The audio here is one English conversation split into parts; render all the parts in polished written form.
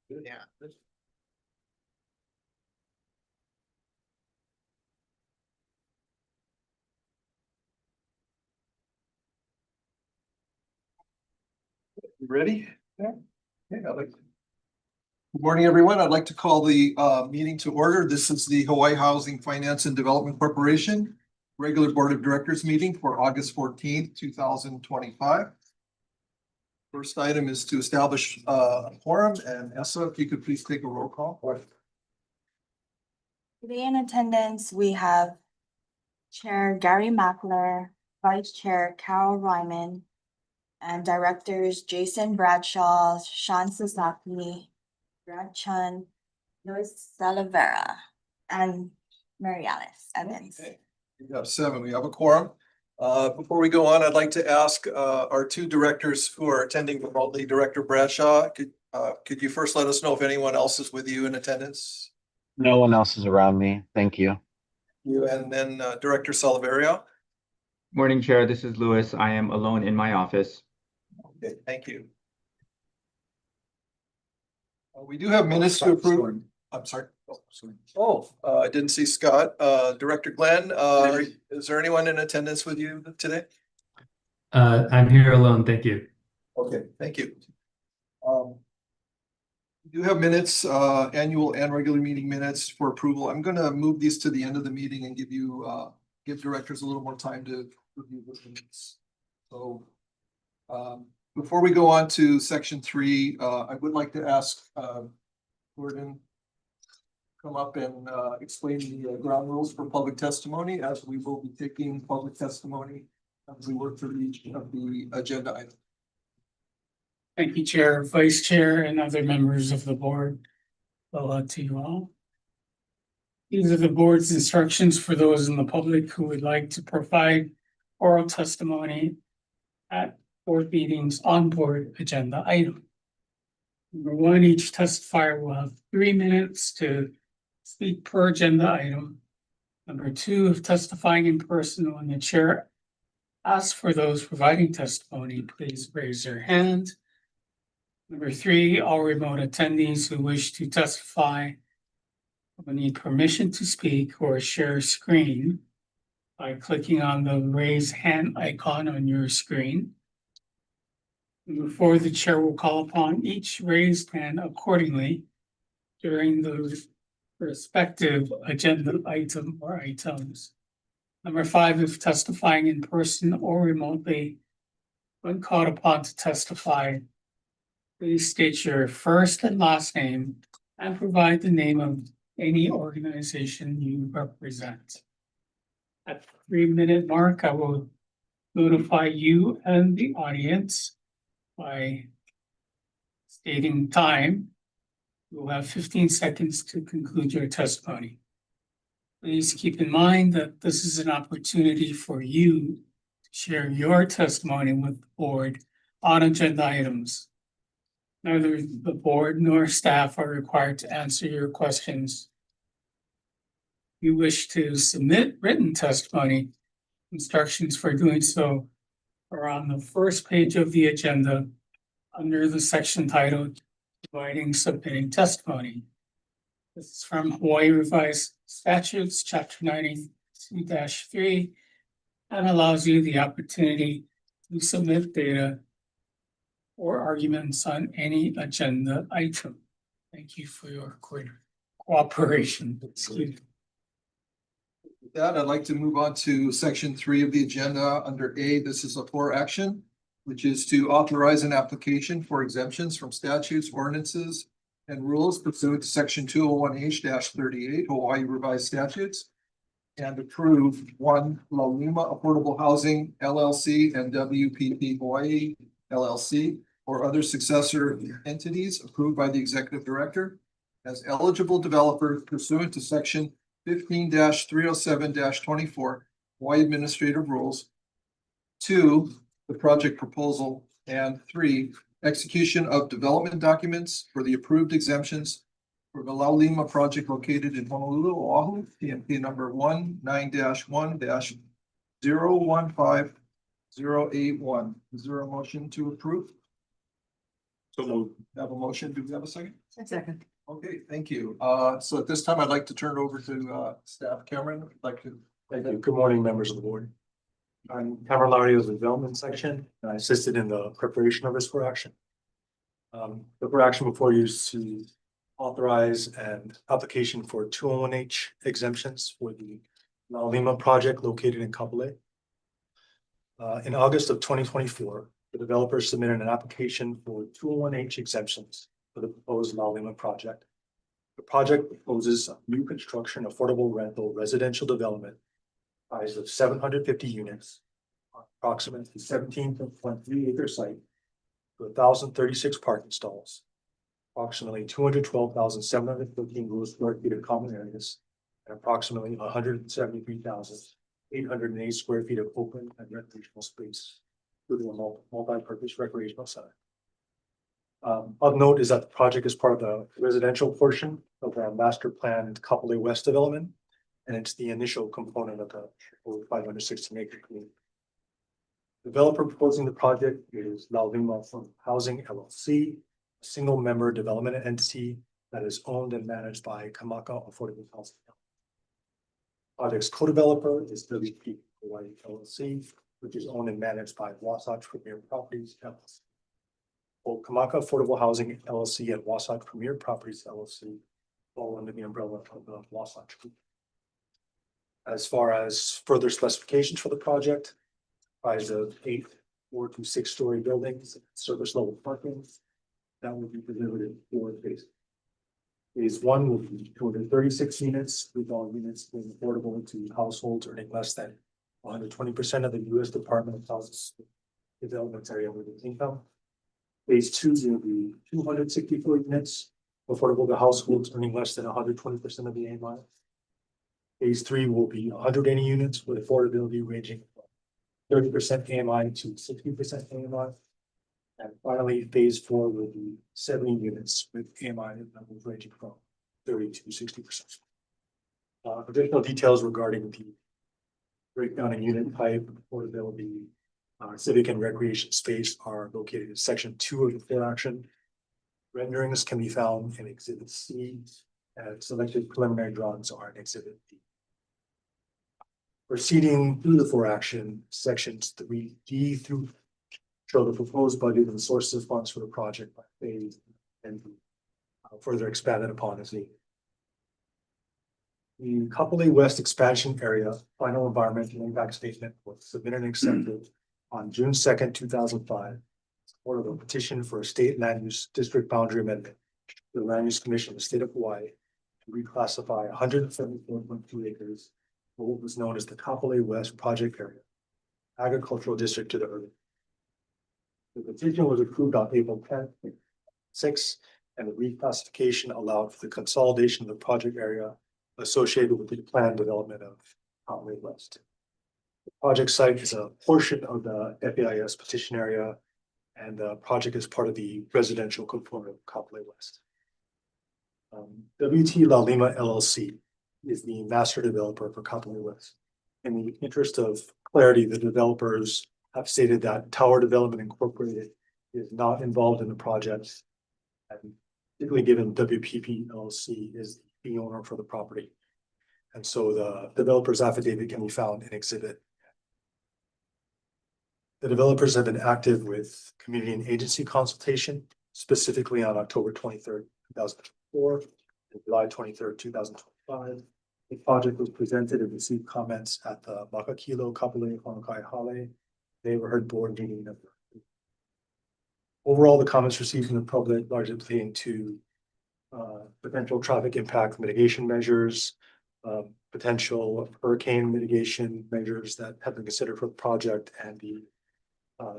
Yeah. You ready? Yeah. Good morning, everyone. I'd like to call the meeting to order. This is the Hawaii Housing Finance and Development Corporation regular Board of Directors meeting for August 14th, 2025. First item is to establish a quorum, and Essa, if you could please take a roll call. Today in attendance, we have Chair Gary Mackler, Vice Chair Carol Ryman, and Directors Jason Bradshaw, Sean Sasaki, Brad Chun, Luis Salavera, and Mary Alice Evans. Okay. We have 7. We have a quorum. Before we go on, I'd like to ask our 2 directors who are attending remotely, Director Bradshaw, could you first let us know if anyone else is with you in attendance? No one else is around me. Thank you. You and then Director Salaveria. Morning, Chair. This is Louis. I am alone in my office. Okay, thank you. We do have minutes to approve. I'm sorry. I didn't see Scott. Director Glenn, is there anyone in attendance with you today? I'm here alone, thank you. Okay, thank you. We do have minutes, annual and regular meeting minutes for approval. I'm gonna move these to the end of the meeting and give directors a little more time to review the minutes. So, before we go on to section 3, I would like to ask, Gordon come up and explain the ground rules for public testimony, as we will be taking public testimony as we work through each of the agenda items. Thank you, Chair, Vice Chair, and other members of the board. Hello to you all. These are the board's instructions for those in the public who would like to provide oral testimony at board meetings on board agenda item. Number 1, each testifier will have 3 minutes to speak per agenda item. Number 2, if testifying in person, when the chair asks for those providing testimony, please raise your hand. Number 3, all remote attendees who wish to testify will need permission to speak or share screen by clicking on the raise hand icon on your screen. Number 4, the chair will call upon each raised hand accordingly during the respective agenda item or items. Number 5, if testifying in person or remotely, when called upon to testify, please state your first and last name and provide the name of any organization you represent. At the 3-minute mark, I will notify you and the audience by stating time. You will have 15 seconds to conclude your testimony. Please keep in mind that this is an opportunity for you to share your testimony with the board on agenda items. Neither the board nor staff are required to answer your questions. If you wish to submit written testimony, instructions for doing so are on the first page of the agenda under the section titled Providing Submitting Testimony. This is from Hawaii Revised Statutes, Chapter 92-3, and allows you the opportunity to submit data or arguments on any agenda item. Thank you for your cooperation. Excuse me. With that, I'd like to move on to section 3 of the agenda. Under A, this is a for action, which is to authorize an application for exemptions from statutes, ordinances, and rules pursuant to section 201H-38 Hawaii Revised Statutes, and approve 1, La Lima Affordable Housing LLC and WPP Hawaii LLC or other successor entities approved by the executive director as eligible developers pursuant to section 15-307-24 Hawaii Administrative Rules. 2, the project proposal, and 3, execution of development documents for the approved exemptions for the La Lima project located in Honolulu, Oahu, TMP number 19-1-015081. Is there a motion to approve? So moved. Have a motion. Do we have a second? Second. Okay, thank you. So at this time, I'd like to turn it over to staff. Cameron, I'd like to. Thank you. Good morning, members of the board. I'm Cameron Lowry of the development section, and I assisted in the preparation of this for action. The for action before you is to authorize an application for 201H exemptions for the La Lima project located in Kapolei. In August of 2024, the developer submitted an application for 201H exemptions for the proposed La Lima project. The project proposes a new construction affordable rental residential development comprised of 750 units, on approximately 17.3 acre site, to 1,036 parking stalls, approximately 212,715 gross square feet of common areas, and approximately 173,808 square feet of open and recreational space, including a multi-purpose recreational center. Of note is that the project is part of the residential portion of our master planned Kapolei West development, and it's the initial component of the 516 acre community. Developer proposing the project is La Lima Housing LLC, a single member development entity that is owned and managed by Kamaka Affordable Housing. Project's co-developer is WP Hawaii LLC, which is owned and managed by Wasatch Premier Properties LLC. Both Kamaka Affordable Housing LLC and Wasatch Premier Properties LLC fall under the umbrella of the Wasatch Group. As far as further specifications for the project, comprised of 8 4 to 6 story buildings, service level parking that will be delivered in 4 phases. Phase 1 will be 236 units, with all units being affordable to households earning less than 120% of the U.S. Department of Housing Development Area Living Income. Phase 2 will be 264 units, affordable to households earning less than 120% of the AMI. Phase 3 will be 180 units with affordability ranging from 30% AMI to 60% AMI. And finally, phase 4 will be 70 units with AMI levels ranging from 30 to 60%. Additional details regarding the breakdown in unit type, affordability, civic and recreation space are located in section 2 of the for action. Renderings can be found in exhibit C, and selected preliminary drawings are in exhibit D. Proceeding through the for action, sections 3D through show the proposed budget and sources of funds for the project by phase and further expanded upon as needed. The Kapolei West expansion area final environmental impact statement was submitted and accepted on June 2nd, 2005. Support of a petition for a state land use district boundary amendment to the Land Use Commission of the State of Hawaii to reclassify 174.2 acres for what was known as the Kapolei West project area agricultural district to the urban. The petition was approved on April 10th, 6, and the reclassification allowed for the consolidation of the project area associated with the planned development of Kapolei West. The project site is a portion of the FAIS petition area, and the project is part of the residential component of Kapolei West. WT La Lima LLC is the master developer for Kapolei West. In the interest of clarity, the developers have stated that Tower Development Incorporated is not involved in the project, and particularly given WPP LLC is the owner for the property. And so the developer's affidavit can be found in exhibit. The developers have been active with community and agency consultation, specifically on October 23rd, 2024 and July 23rd, 2025. The project was presented and received comments at the Makakilo Kapolei Honokai Hale neighborhood board meeting. Overall, the comments received from the public largely pertain to potential traffic impact mitigation measures, potential hurricane mitigation measures that have been considered for the project, and the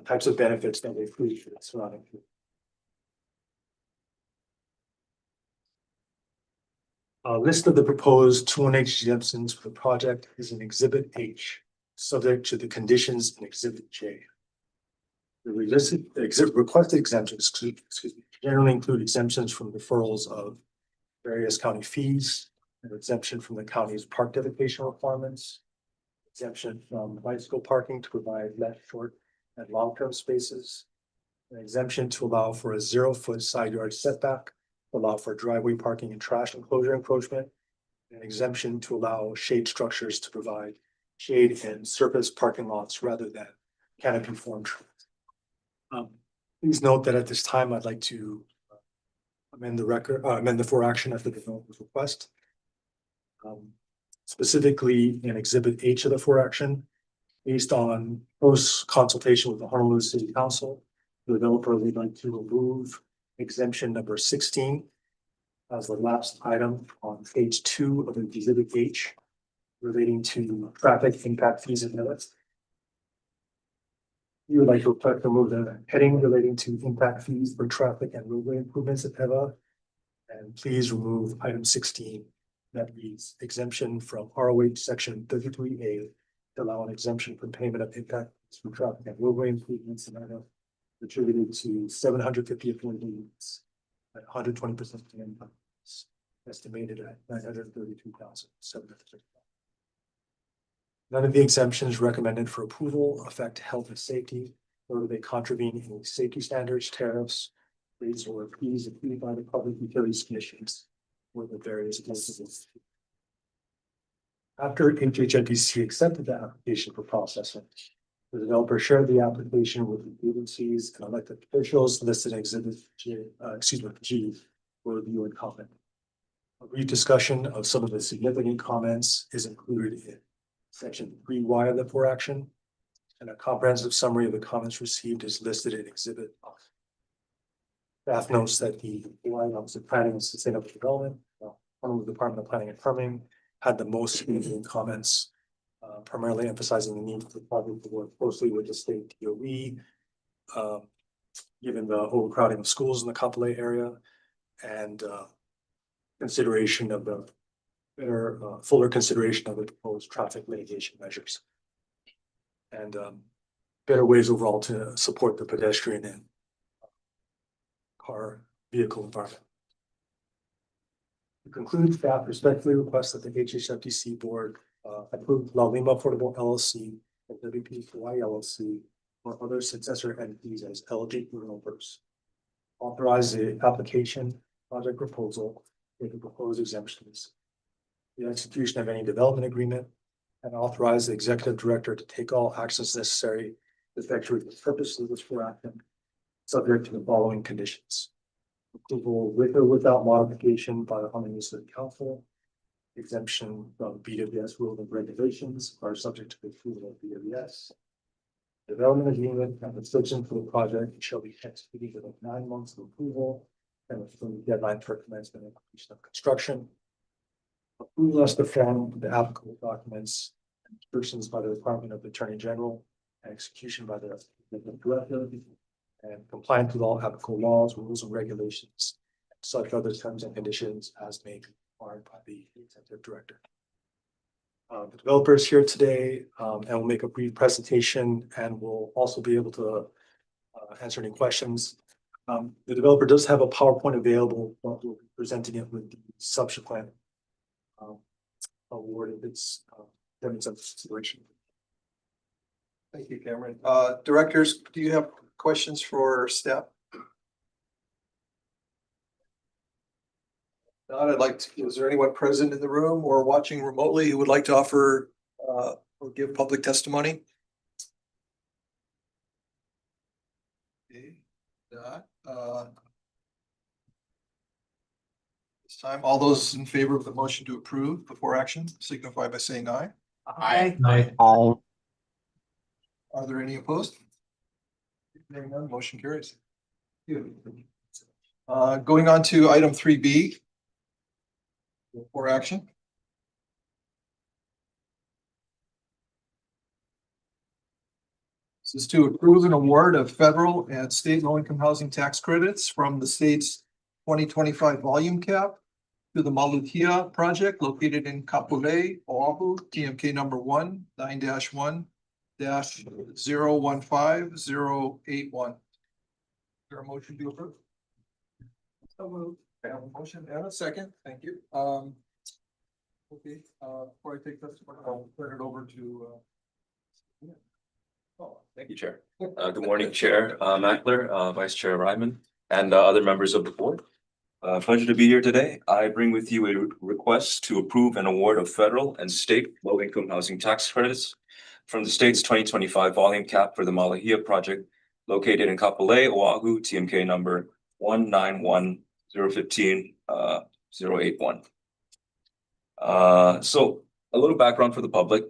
types of benefits that they prove for the surrounding community. A list of the proposed 201H exemptions for the project is in Exhibit H, subject to the conditions in Exhibit J. The requested exemptions generally include exemptions from deferrals of various county fees, an exemption from the county's park dedication requirements, exemption from bicycle parking to provide less short and long-term spaces, An exemption to allow for a 0-foot side yard setback, allow for driveway parking and trash enclosure encroachment. An exemption to allow shade structures to provide shade in surface parking lots rather than canopy formed trees. Please note that at this time, I'd like to amend the for action at the developer's request. Specifically in Exhibit H of the for action, based on close consultation with the Honolulu City Council, the developer would like to remove exemption number 16 as the last item on page 2 of Exhibit H relating to traffic impact fees and limits. You would like to remove the heading relating to impact fees for traffic and roadway improvements at EVA. And please remove item 16 that reads exemption from ROH section 33A to allow an exemption from payment of impact fees for traffic and roadway improvements in EVA attributed to 750 affordable units at 120% impact, estimated at 932,750. None of the exemptions recommended for approval affect health and safety, nor do they contravene any safety standards, tariffs, rates, or fees agreed by the Public Utilities Commissions or the various places. After HHFDC accepted the application for processing, the developer shared the application with the agencies and elected officials listed in Exhibit G for review and comment. A brief discussion of some of the significant comments is included in Section 3Y of the for action, and a comprehensive summary of the comments received is listed in Exhibit F. Staff notes that the Hawaii Office of Planning and Sustainable Development, Honolulu Department of Planning and Permitting, had the most significant comments, primarily emphasizing the need for the project to work closely with the state DOE, given the overcrowding of schools in the Kapolei area, and consideration of the fuller consideration of the proposed traffic mitigation measures, and better ways overall to support the pedestrian and car vehicle environment. To conclude, staff respectfully requests that the HHFDC board approve La Lima Affordable LLC and WP Hawaii LLC or other successor entities as eligible developers. Authorize the application, project proposal, with the proposed exemptions, the execution of any development agreement, and authorize the executive director to take all actions necessary to effectuate the purpose of this for action, subject to the following conditions: approval with or without modification by the Honolulu City Council. Exemption from BWS rules and regulations are subject to the approval of BWS. Development agreement and restriction for the project shall be executed within 9 months of approval and within the deadline for commencement and completion of construction. Approval as to form the applicable documents and instructions by the Department of the Attorney General and execution by the director, and compliance with all applicable laws, rules, and regulations, and such other terms and conditions as may be required by the executive director. The developer is here today and will make a brief presentation, and will also be able to answer any questions. The developer does have a PowerPoint available, but we'll be presenting it with the subsequent award if it's demonstrated consideration. Thank you, Cameron. Directors, do you have questions for staff? Not, I'd like to, is there anyone present in the room or watching remotely who would like to offer or give public testimony? Okay, this time, all those in favor of the motion to approve before action signify by saying aye. Aye. Aye. All Are there any opposed? Hearing none, motion carries. Going on to item 3B. For action. This is to approve an award of federal and state low-income housing tax credits from the state's 2025 volume cap to the Malukia project located in Kapolei, Oahu, TMK number 9-1-1-015-081. Is there a motion to approve? So moved. I have a motion and a second. Thank you. Okay, before I take this, I'll turn it over to Thank you, Chair. Good morning, Chair Mackler, Vice Chair Ryman, and other members of the board. Pleasure to be here today. I bring with you a request to approve an award of federal and state low-income housing tax credits from the state's 2025 volume cap for the Malahia project located in Kapolei, Oahu, TMK number 191015081. So a little background for the public.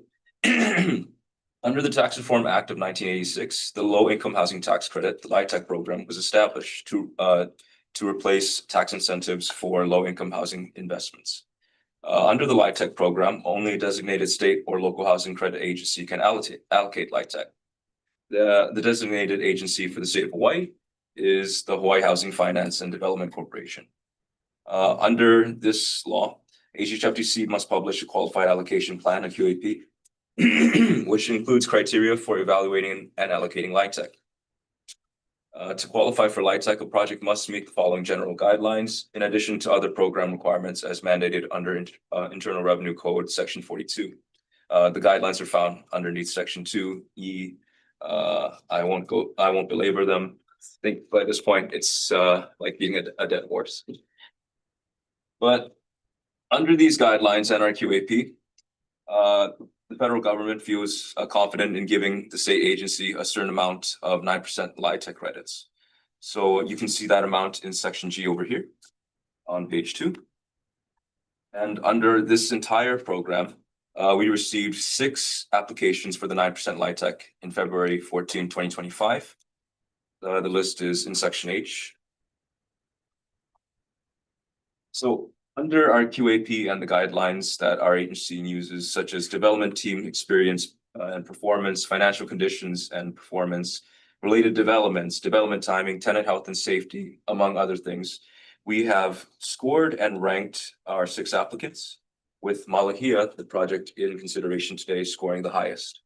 Under the Tax Reform Act of 1986, the Low Income Housing Tax Credit, the LIHTC program, was established to replace tax incentives for low-income housing investments. Under the LIHTC program, only a designated state or local housing credit agency can allocate LIHTC. The designated agency for the state of Hawaii is the Hawaii Housing Finance and Development Corporation. Under this law, HHFDC must publish a qualified allocation plan, a QAP, which includes criteria for evaluating and allocating LIHTC. To qualify for LIHTC, a project must meet the following general guidelines, in addition to other program requirements as mandated under Internal Revenue Code, Section 42. The guidelines are found underneath Section 2E. I won't belabor them. I think by this point, it's like being a dead horse. But under these guidelines and our QAP, the federal government feels confident in giving the state agency a certain amount of 9% LIHTC credits. So you can see that amount in Section G over here on page 2. And under this entire program, we received 6 applications for the 9% LIHTC in February 14, 2025. The list is in Section H. So under our QAP and the guidelines that our agency uses, such as development team experience and performance, financial conditions and performance, related developments, development timing, tenant health and safety, among other things, we have scored and ranked our 6 applicants, with Malahia, the project in consideration today, scoring the highest.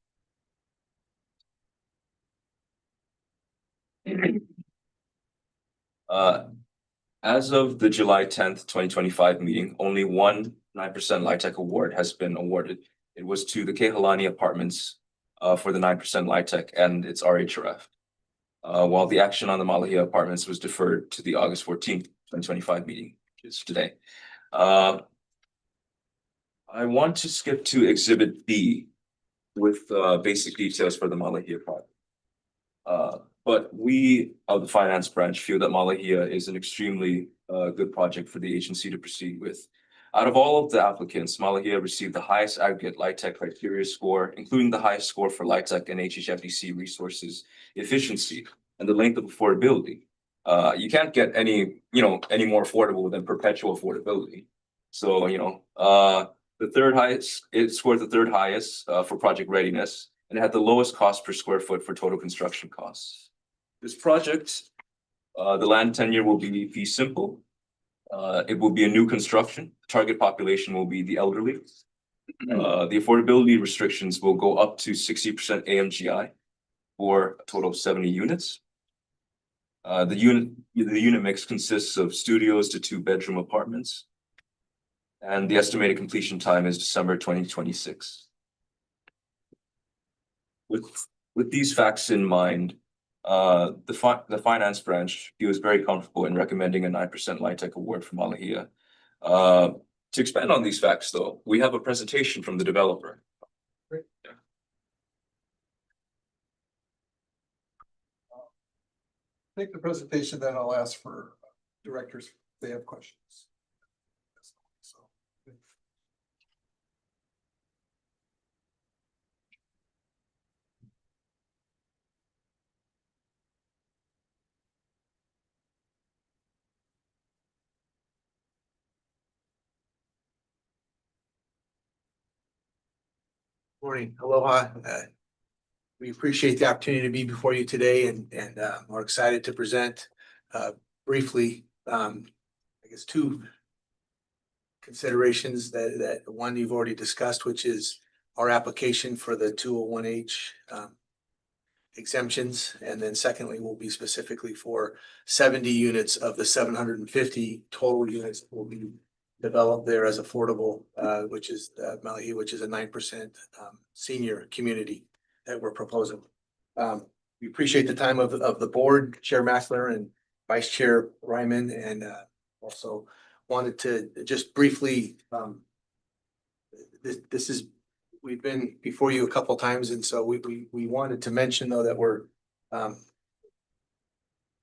As of the July 10th, 2025 meeting, only one 9% LIHTC award has been awarded. It was to the Kehalani Apartments for the 9% LIHTC and its RHRF, while the action on the Malahia Apartments was deferred to the August 14th, 2025 meeting, which is today. I want to skip to Exhibit B with basic details for the Malahia project. But we of the finance branch feel that Malahia is an extremely good project for the agency to proceed with. Out of all of the applicants, Malahia received the highest aggregate LIHTC criteria score, including the highest score for LIHTC and HHFDC resources efficiency and the length of affordability. You can't get any more affordable than perpetual affordability. So, the third highest, it scored the third highest for project readiness, and it had the lowest cost per square foot for total construction costs. This project, the land tenure will be fee simple. It will be a new construction. Target population will be the elderly. The affordability restrictions will go up to 60% AMGI for a total of 70 units. The unit mix consists of studios to 2-bedroom apartments. And the estimated completion time is December 2026. With these facts in mind, the finance branch feels very comfortable in recommending a 9% LIHTC award for Malahia. To expand on these facts, though, we have a presentation from the developer. Great. Yeah. Take the presentation, then I'll ask for directors if they have questions. So, Morning, aloha. We appreciate the opportunity to be before you today and we're excited to present briefly, I guess 2 considerations that one you've already discussed, which is our application for the 201H exemptions. And then secondly, will be specifically for 70 units of the 750 total units that will be developed there as affordable, which is Malahia, which is a 9% senior community that we're proposing. We appreciate the time of the board, Chair Massler and Vice Chair Ryman, and also wanted to just briefly, this is, we've been before you a couple times, and so we wanted to mention though that we're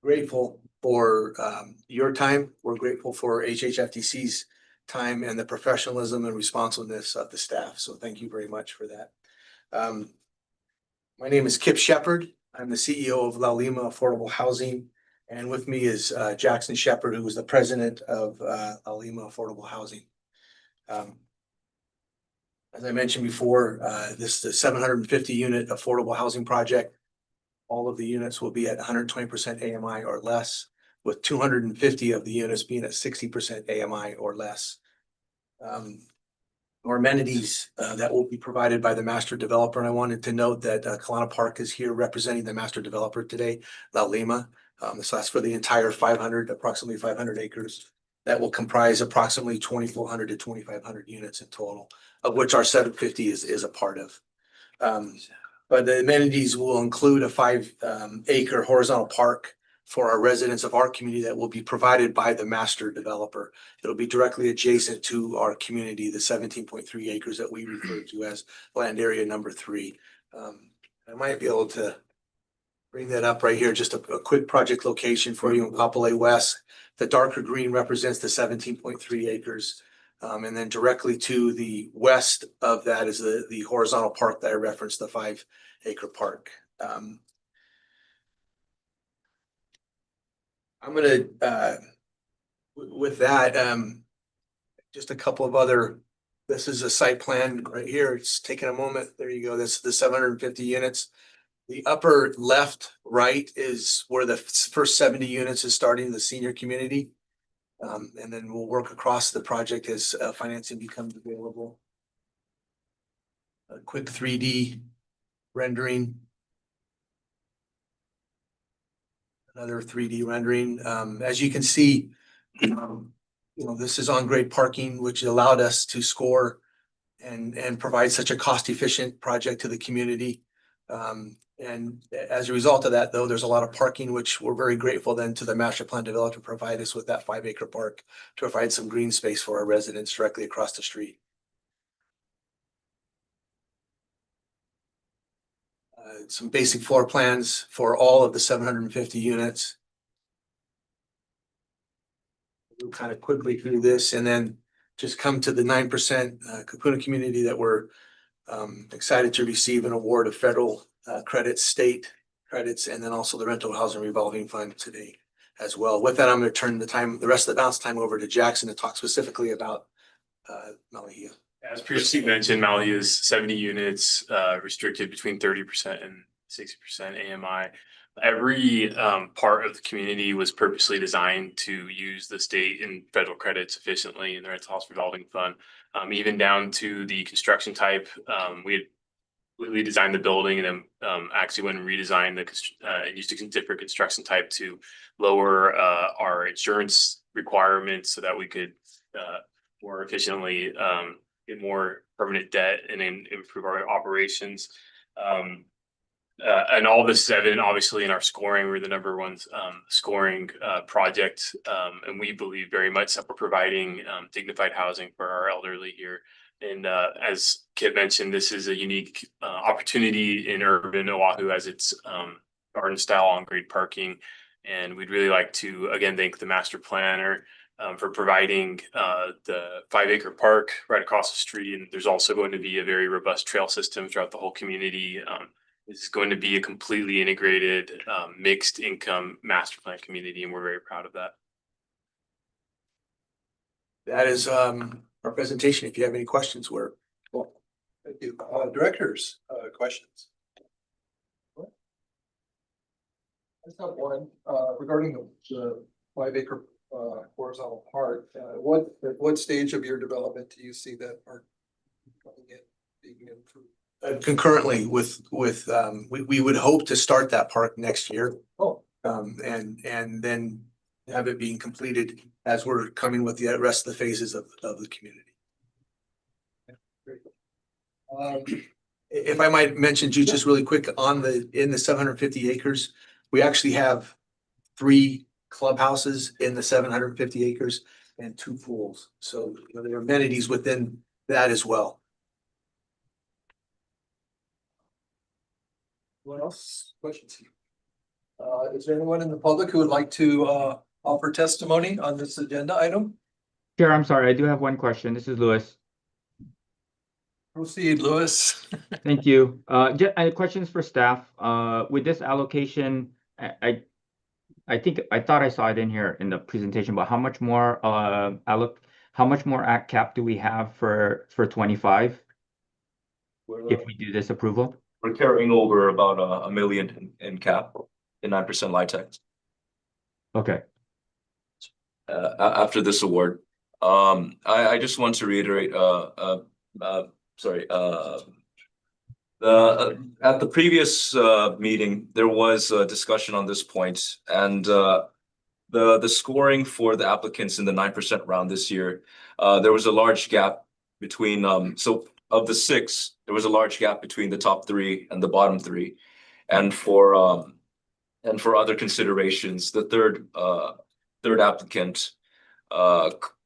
grateful for your time. We're grateful for HHFDC's time and the professionalism and responsiveness of the staff. So thank you very much for that. My name is Kip Shepard. I'm the CEO of La Lima Affordable Housing. And with me is Jackson Shepard, who is the president of La Lima Affordable Housing. As I mentioned before, this is a 750 unit affordable housing project. All of the units will be at 120% AMI or less, with 250 of the units being at 60% AMI or less. Or amenities that will be provided by the master developer. And I wanted to note that Kalana Park is here representing the master developer today, La Lima. So that's for the entire approximately 500 acres. That will comprise approximately 2,400 to 2,500 units in total, of which our 750 is a part of. But the amenities will include a 5-acre horizontal park for our residents of our community that will be provided by the master developer. It'll be directly adjacent to our community, the 17.3 acres that we refer to as land area number 3. I might be able to bring that up right here, just a quick project location for you in Kapolei West. The darker green represents the 17.3 acres. And then directly to the west of that is the horizontal park that I referenced, the 5-acre park. I'm gonna, with that, just a couple of other, this is a site plan right here. It's taking a moment. There you go. This is the 750 units. The upper left, right is where the first 70 units is starting, the senior community. And then we'll work across the project as financing becomes available. A quick 3D rendering. Another 3D rendering. As you can see, this is on-grade parking, which allowed us to score and provide such a cost-efficient project to the community. And as a result of that, though, there's a lot of parking, which we're very grateful then to the master plan developer to provide us with that 5-acre park to provide some green space for our residents directly across the street. Some basic floor plans for all of the 750 units. We'll kind of quickly through this and then just come to the 9% Kapuna community that we're excited to receive an award of federal credits, state credits, and then also the rental housing revolving fund today as well. With that, I'm going to turn the rest of the bounce time over to Jackson to talk specifically about Malahia. As previously mentioned, Malahia is 70 units, restricted between 30% and 60% AMI. Every part of the community was purposely designed to use the state and federal credits efficiently in the rental house revolving fund, even down to the construction type. We designed the building and then actually went and redesigned used a different construction type to lower our insurance requirements so that we could more efficiently get more permanent debt and then improve our operations. And all the 7, obviously in our scoring, we're the #1 scoring project. And we believe very much that we're providing dignified housing for our elderly here. And as Kit mentioned, this is a unique opportunity in urban Oahu as it's garden style on-grade parking. And we'd really like to, again, thank the master planner for providing the 5-acre park right across the street. And there's also going to be a very robust trail system throughout the whole community. It's going to be a completely integrated mixed income master plan community, and we're very proud of that. That is our presentation. If you have any questions, we're well. Thank you. Directors, questions? I just have one regarding the 5-acre horizontal park. At what stage of your development do you see that park being improved? Concurrently with we would hope to start that park next year. Oh. And then have it being completed as we're coming with the rest of the phases of the community. Great. If I might mention, just really quick, in the 750 acres, we actually have 3 clubhouses in the 750 acres and 2 pools. So there are amenities within that as well. What else? Questions? Is there anyone in the public who would like to offer testimony on this agenda item? Chair, I'm sorry, I do have one question. This is Louis. Proceed, Louis. Thank you. Questions for staff. With this allocation, I think I thought I saw it in here in the presentation, but how much more at cap do we have for 25 if we do this approval? We're carrying over about a million in cap, in 9% LIHTC. Okay. After this award. I just want to reiterate, at the previous meeting, there was a discussion on this point, and the scoring for the applicants in the 9% round this year, there was a large gap between so of the 6, there was a large gap between the top 3 and the bottom 3, and for other considerations, the third applicant,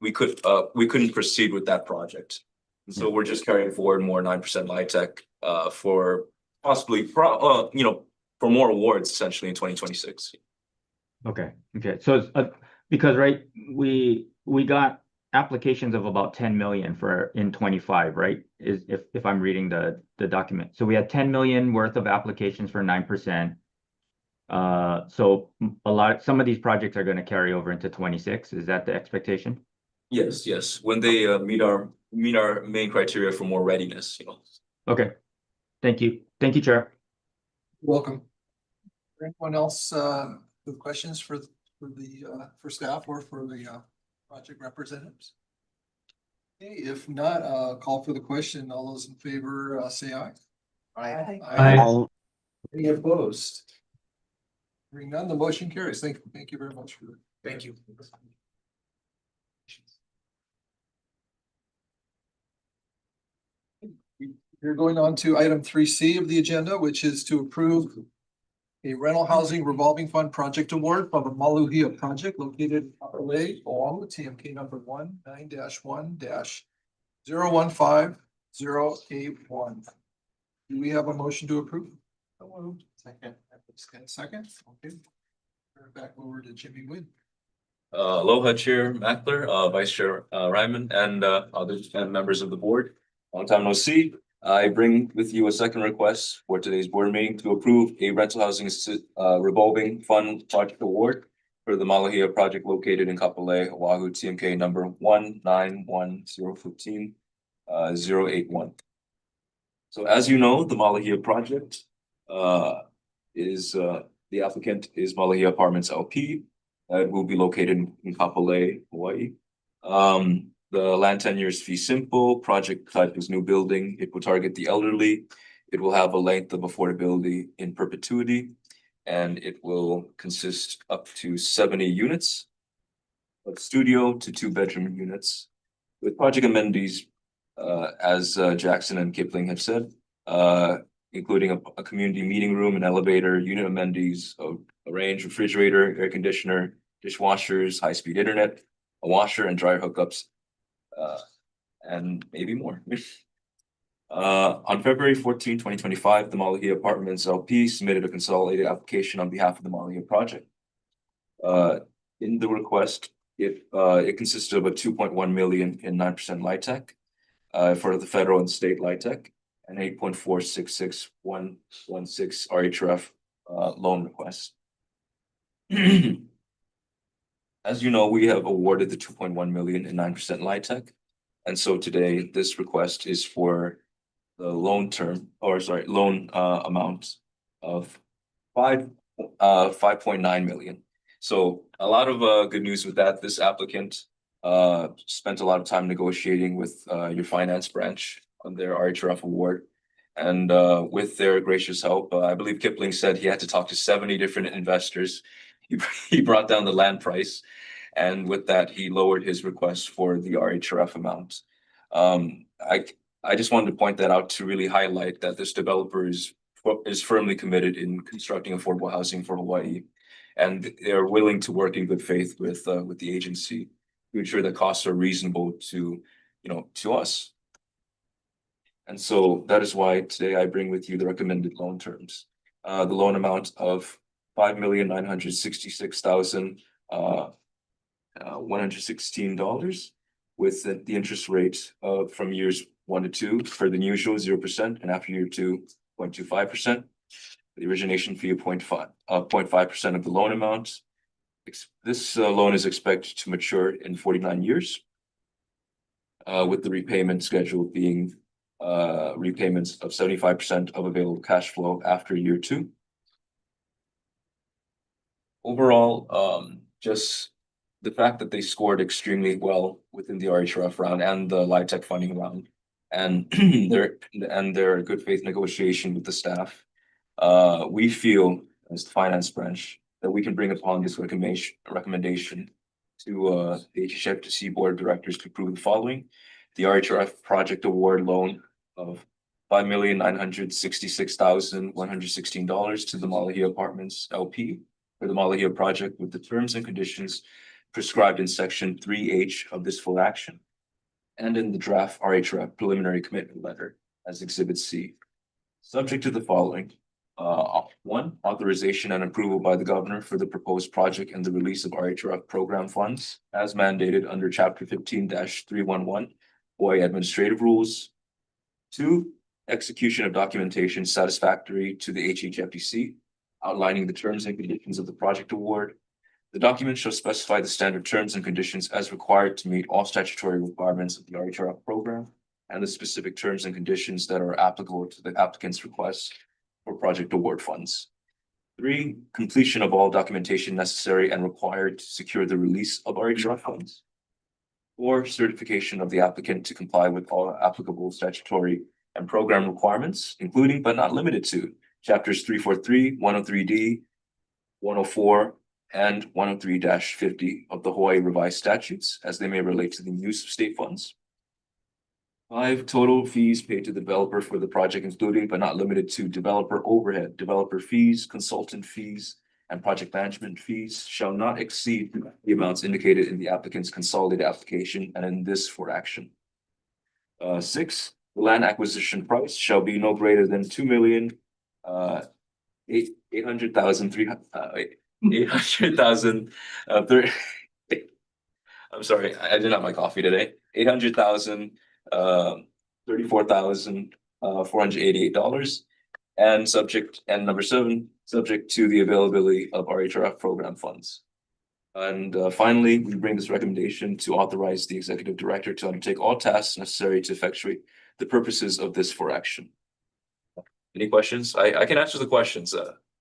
we couldn't proceed with that project. So we're just carrying forward more 9% LIHTC for possibly for more awards essentially in 2026. Okay. So it's, because we got applications of about 10 million in 25, right? If I'm reading the document. So we had 10 million worth of applications for 9%. So some of these projects are going to carry over into 26. Is that the expectation? Yes. When they meet our main criteria for more readiness, Okay. Thank you, Chair. Welcome. Anyone else with questions for staff or for the project representatives? Okay, if not, call for the question. All those in favor, say aye. Aye. Any opposed? Hearing none, the motion carries. Thank you very much for that. Thank you. We're going on to item 3C of the agenda, which is to approve a rental housing revolving fund project award for the Maluhia project located in Upper Lake, Oahu, TMK number 19-1-015081. Do we have a motion to approve? Second. Second, okay. Turn it back over to Jimmy Nguyen. Aloha, Chair Mackler, Vice Chair Ryman, and others and members of the board. Long time no see. I bring with you a second request for today's board meeting to approve a rental housing revolving fund project award for the Maluhia project located in Kapolei, Oahu, TMK number 191015081. So as you know, the Maluhia project is the applicant is Maluhia Apartments LP. It will be located in Kapolei, Hawaii. The land tenure is fee simple. Project type is new building. It will target the elderly. It will have a length of affordability in perpetuity, and it will consist up to 70 units of studio to 2-bedroom units with project amenities, as Jackson and Kipling have said, including a community meeting room, an elevator, unit amenities, a range, refrigerator, air conditioner, dishwashers, high-speed internet, a washer and dryer hookups, and maybe more. On February 14, 2025, the Maluhia Apartments LP submitted a consolidated application on behalf of the Maluhia project. In the request, it consisted of a 2.1 million in 9% LIHTC for the federal and state LIHTC, and 8.466116 RHRF loan request. As you know, we have awarded the 2.1 million in 9% LIHTC, and so today this request is for the loan amount of 5.9 million. So a lot of good news with that. This applicant spent a lot of time negotiating with your finance branch on their RHRF award, and with their gracious help, I believe Kipling said he had to talk to 70 different investors. He brought down the land price, and with that, he lowered his request for the RHRF amount. I just wanted to point that out to really highlight that this developer is firmly committed in constructing affordable housing for Hawaii. And they're willing to work in good faith with the agency to ensure that costs are reasonable to, to us. And so that is why today I bring with you the recommended loan terms. The loan amount of $5,966,116 with the interest rate from years 1 to 2 for the usual 0% and after year 2, 0.25%. The origination fee of 0.5% of the loan amount. This loan is expected to mature in 49 years. With the repayment schedule being repayments of 75% of available cash flow after year 2. Overall, just the fact that they scored extremely well within the RHRF round and the LIHTC funding round, and their good faith negotiation with the staff, we feel as the finance branch that we can bring upon this recommendation to the HHFDC board of directors to approve the following: the RHRF project award loan of $5,966,116 to the Malahia Apartments LP for the Malahia project with the terms and conditions prescribed in section 3H of this full action and in the draft RHRF preliminary commitment letter as exhibit C. Subject to the following: 1, authorization and approval by the governor for the proposed project and the release of RHRF program funds as mandated under chapter 15-311 Hawaii Administrative Rules. 2, execution of documentation satisfactory to the HHFDC, outlining the terms and conditions of the project award. The document shall specify the standard terms and conditions as required to meet all statutory requirements of the RHRF program and the specific terms and conditions that are applicable to the applicant's request for project award funds. 3, completion of all documentation necessary and required to secure the release of RHRF funds. 4, certification of the applicant to comply with all applicable statutory and program requirements, including but not limited to chapters 343, 103D, 104, and 103-50 of the Hawaii Revised Statutes as they may relate to the use of state funds. 5, total fees paid to the developer for the project, including but not limited to developer overhead, developer fees, consultant fees, and project management fees shall not exceed the amounts indicated in the applicant's consolidated application and in this for action. 6, the land acquisition price shall be no greater than $2,800,000. I'm sorry, I didn't have my coffee today. $800,000, $34,488, and number 7, subject to the availability of RHRF program funds. And finally, we bring this recommendation to authorize the executive director to undertake all tasks necessary to effectuate the purposes of this for action. Any questions? I can answer the questions,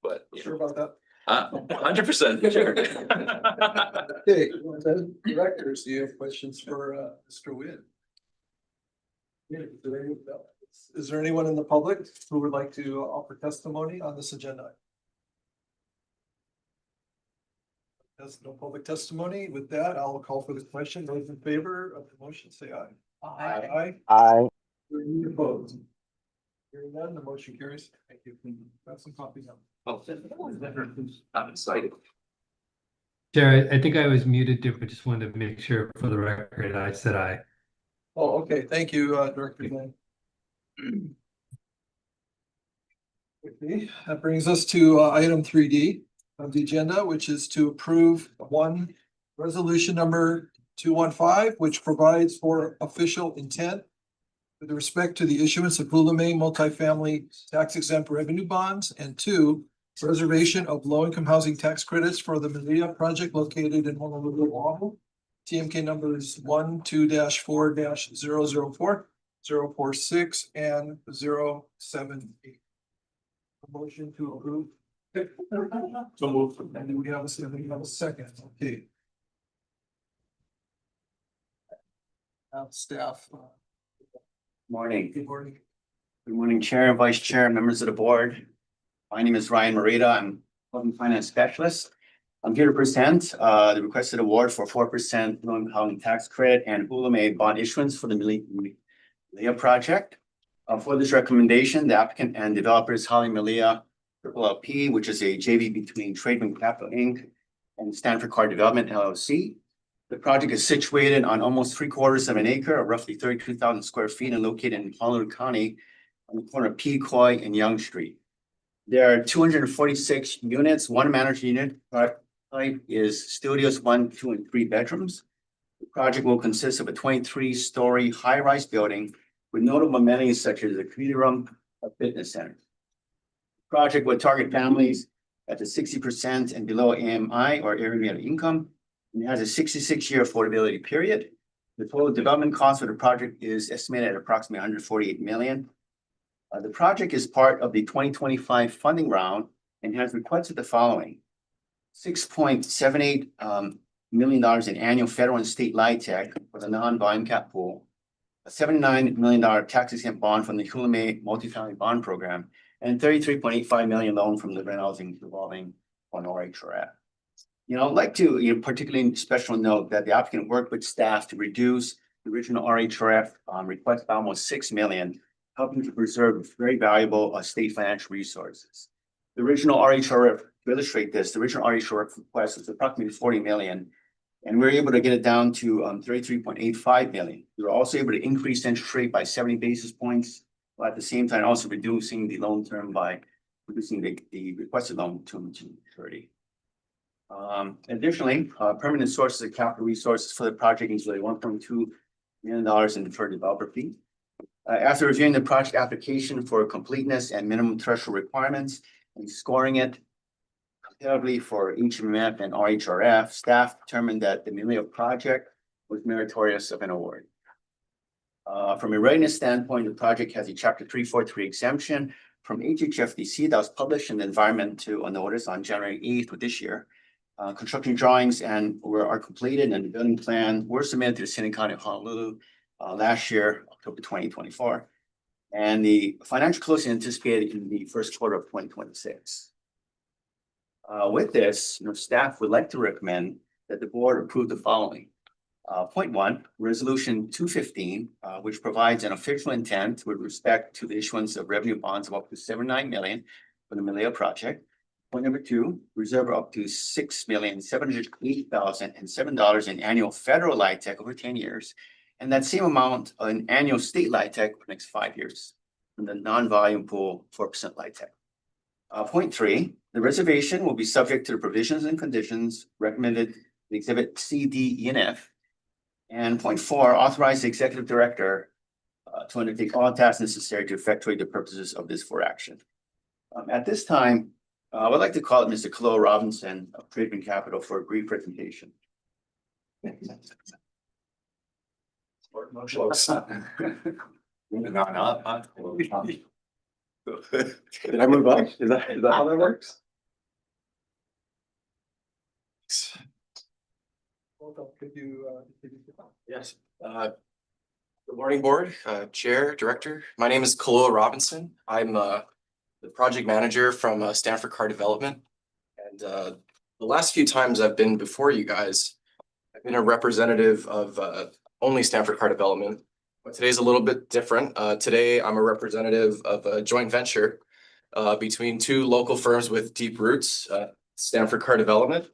but Sure about that? 100% sure. Okay, directors, do you have questions for Mr. Wynn? Yeah, is there anyone in the public who would like to offer testimony on this agenda? There's no public testimony. With that, I'll call for the question. Those in favor of the motion, say aye. Aye. Aye. Any opposed? Hearing none, the motion carries. Thank you. Got some copies on. I'm excited. Chair, I think I was muted too, but just wanted to make sure for the record, I said aye. Oh, okay. Thank you, Director Glenn. Okay, that brings us to item 3D of the agenda, which is to approve resolution number 215, which provides for official intent with respect to the issuance of Hula-May multifamily tax exempt revenue bonds, and 2, reservation of low-income housing tax credits for the Malia project located in Honolulu, Oahu. TMK numbers 12-4-004, 046, and 078. Motion to approve. So move. And then we have a second. Okay. Staff. Morning. Good morning. Good morning, Chair, Vice Chair, members of the board. My name is Ryan Morita. I'm a finance specialist. I'm here to present the requested award for 4% loan housing tax credit and Hula-May bond issuance for the Malia project. For this recommendation, the applicant and developer is Holly Malia Triple LP, which is a JV between Tradewind Capital Inc. and Stanford Car Development LLC. The project is situated on almost 3/4 of an acre, or roughly 32,000 square feet, and located in Honolulu County on the corner of Pequoy and Young Street. There are 246 units, one manager unit. Type is studios, 1, 2, and 3 bedrooms. The project will consist of a 23-story high-rise building with notable amenities such as a community room, a fitness center. The project will target families at the 60% and below AMI, or area median income, and it has a 66-year affordability period. The total development cost for the project is estimated at approximately $148 million. The project is part of the 2025 funding round and has requested the following: $6.78 million in annual federal and state LIHTC for the non-volume cap pool, a $79 million tax exempt bond from the Hula multifamily bond program, and $33.85 million loan from the Rent Housing Revolving Fund, or HRF. I'd like to particularly special note that the applicant worked with staff to reduce the original RHRF request by almost $6 million, helping to preserve very valuable state financial resources. The original RHRF, to illustrate this, the original RHRF request was approximately $40 million, and we were able to get it down to $33.85 million. We were also able to increase interest rate by 70 basis points, while at the same time also reducing the loan term by reducing the requested loan term to 30. Additionally, permanent sources of capital resources for the project include $1.2 million in deferred developer fee. After reviewing the project application for completeness and minimum threshold requirements and scoring it comparatively for HMF and RHRF, staff determined that the Malia project was meritorious of an award. From a readiness standpoint, the project has a Chapter 343 exemption from HHFDC that was published in the environmental notice on January 8th of this year. Construction drawings are completed, and the building plan were submitted to the City County of Honolulu last year, October 2024. And the financial close is anticipated in the first quarter of 2026. With this, staff would like to recommend that the board approve the following. Point 1, Resolution 215, which provides an official intent with respect to the issuance of revenue bonds of up to $79 million for the Malia project. Point number 2, reserve up to $6,708,007 in annual federal LIHTC over 10 years, and that same amount in annual state LIHTC for the next 5 years from the non-volume pool 4% LIHTC. Point 3, the reservation will be subject to the provisions and conditions recommended in Exhibit C, D, E, and F. And point 4, authorize the executive director to undertake all tasks necessary to effectuate the purposes of this for action. At this time, I would like to call it Mr. Kalo Robinson of Tradewind Capital for a brief presentation. Moving on up. Did I move up? Is that how that works? Could you, Yes. Good morning, board, chair, director. My name is Kaloa Robinson. I'm the project manager from Stanford Car Development. And the last few times I've been before you guys, I've been a representative of only Stanford Car Development. But today's a little bit different. Today, I'm a representative of a joint venture between two local firms with deep roots, Stanford Car Development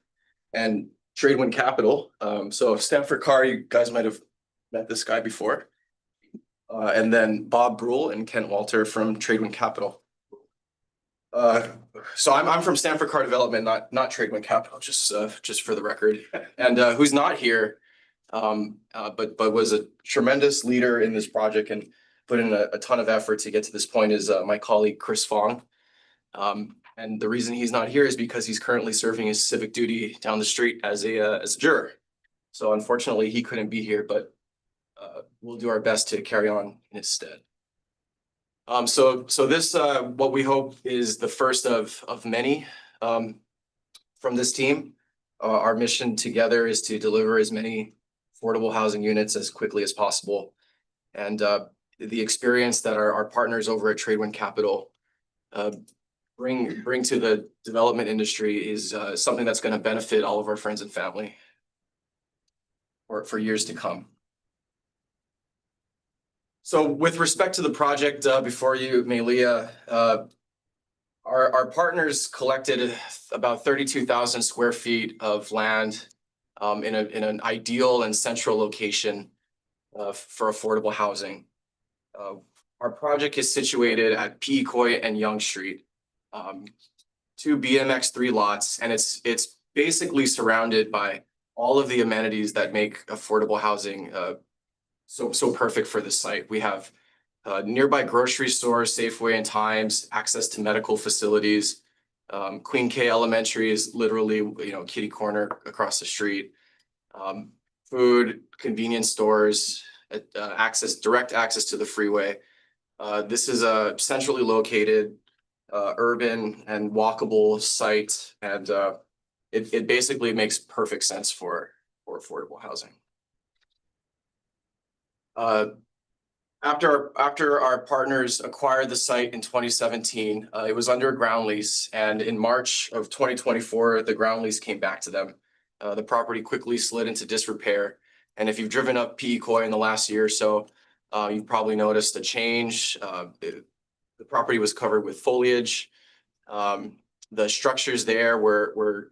and Tradewind Capital. So Stanford Car, you guys might have met this guy before. And then Bob Brule and Kent Walter from Tradewind Capital. So I'm from Stanford Car Development, not Tradewind Capital, just for the record. And who's not here, but was a tremendous leader in this project and put in a ton of effort to get to this point is my colleague Chris Fong. And the reason he's not here is because he's currently serving his civic duty down the street as a juror. So unfortunately, he couldn't be here, but we'll do our best to carry on in his stead. So this what we hope is the first of many from this team. Our mission together is to deliver as many affordable housing units as quickly as possible, and the experience that our partners over at Tradewind Capital bring to the development industry is something that's going to benefit all of our friends and family for years to come. So with respect to the project, before you, Melia, our partners collected about 32,000 square feet of land in an ideal and central location for affordable housing. Our project is situated at Pequoy and Yonge Street, two BMX3 lots, and it's basically surrounded by all of the amenities that make affordable housing so perfect for this site. We have nearby grocery stores, Safeway and Times, access to medical facilities. Queen K Elementary is literally, kitty corner across the street. Food, convenience stores, direct access to the freeway. This is a centrally located, urban and walkable site, and it basically makes perfect sense for affordable housing. After our partners acquired the site in 2017, it was under a ground lease, and in March of 2024, the ground lease came back to them. The property quickly slid into disrepair, and if you've driven up Pequoy in the last year or so, you've probably noticed a change. The property was covered with foliage. The structures there were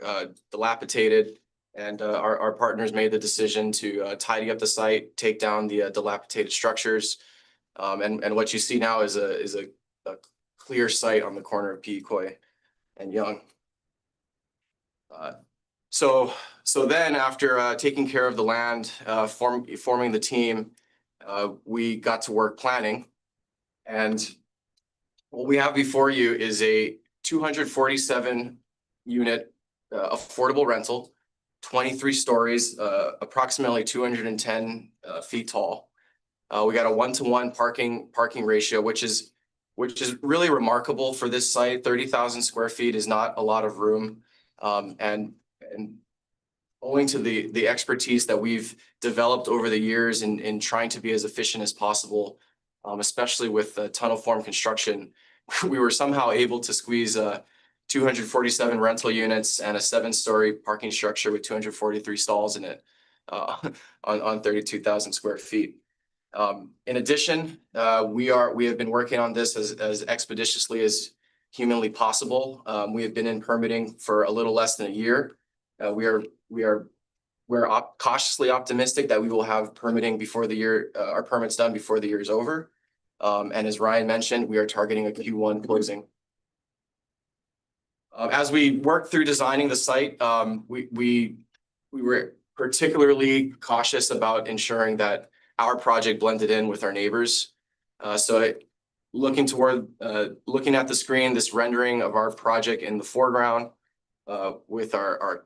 dilapidated, and our partners made the decision to tidy up the site, take down the dilapidated structures. And what you see now is a clear site on the corner of Pequoy and Yonge. So then after taking care of the land, forming the team, we got to work planning. And what we have before you is a 247 unit affordable rental, 23 stories, approximately 210 feet tall. We got a 1-to-1 parking ratio, which is really remarkable for this site. 30,000 square feet is not a lot of room, and owing to the expertise that we've developed over the years in trying to be as efficient as possible, especially with tunnel form construction, we were somehow able to squeeze 247 rental units and a 7-story parking structure with 243 stalls in it on 32,000 square feet. In addition, we have been working on this as expeditiously as humanly possible. We have been in permitting for a little less than a year. We're cautiously optimistic that we will have permitting before the year, our permits done before the year is over. And as Ryan mentioned, we are targeting a Q1 closing. As we worked through designing the site, we were particularly cautious about ensuring that our project blended in with our neighbors. Looking at the screen, this rendering of our project in the foreground, with our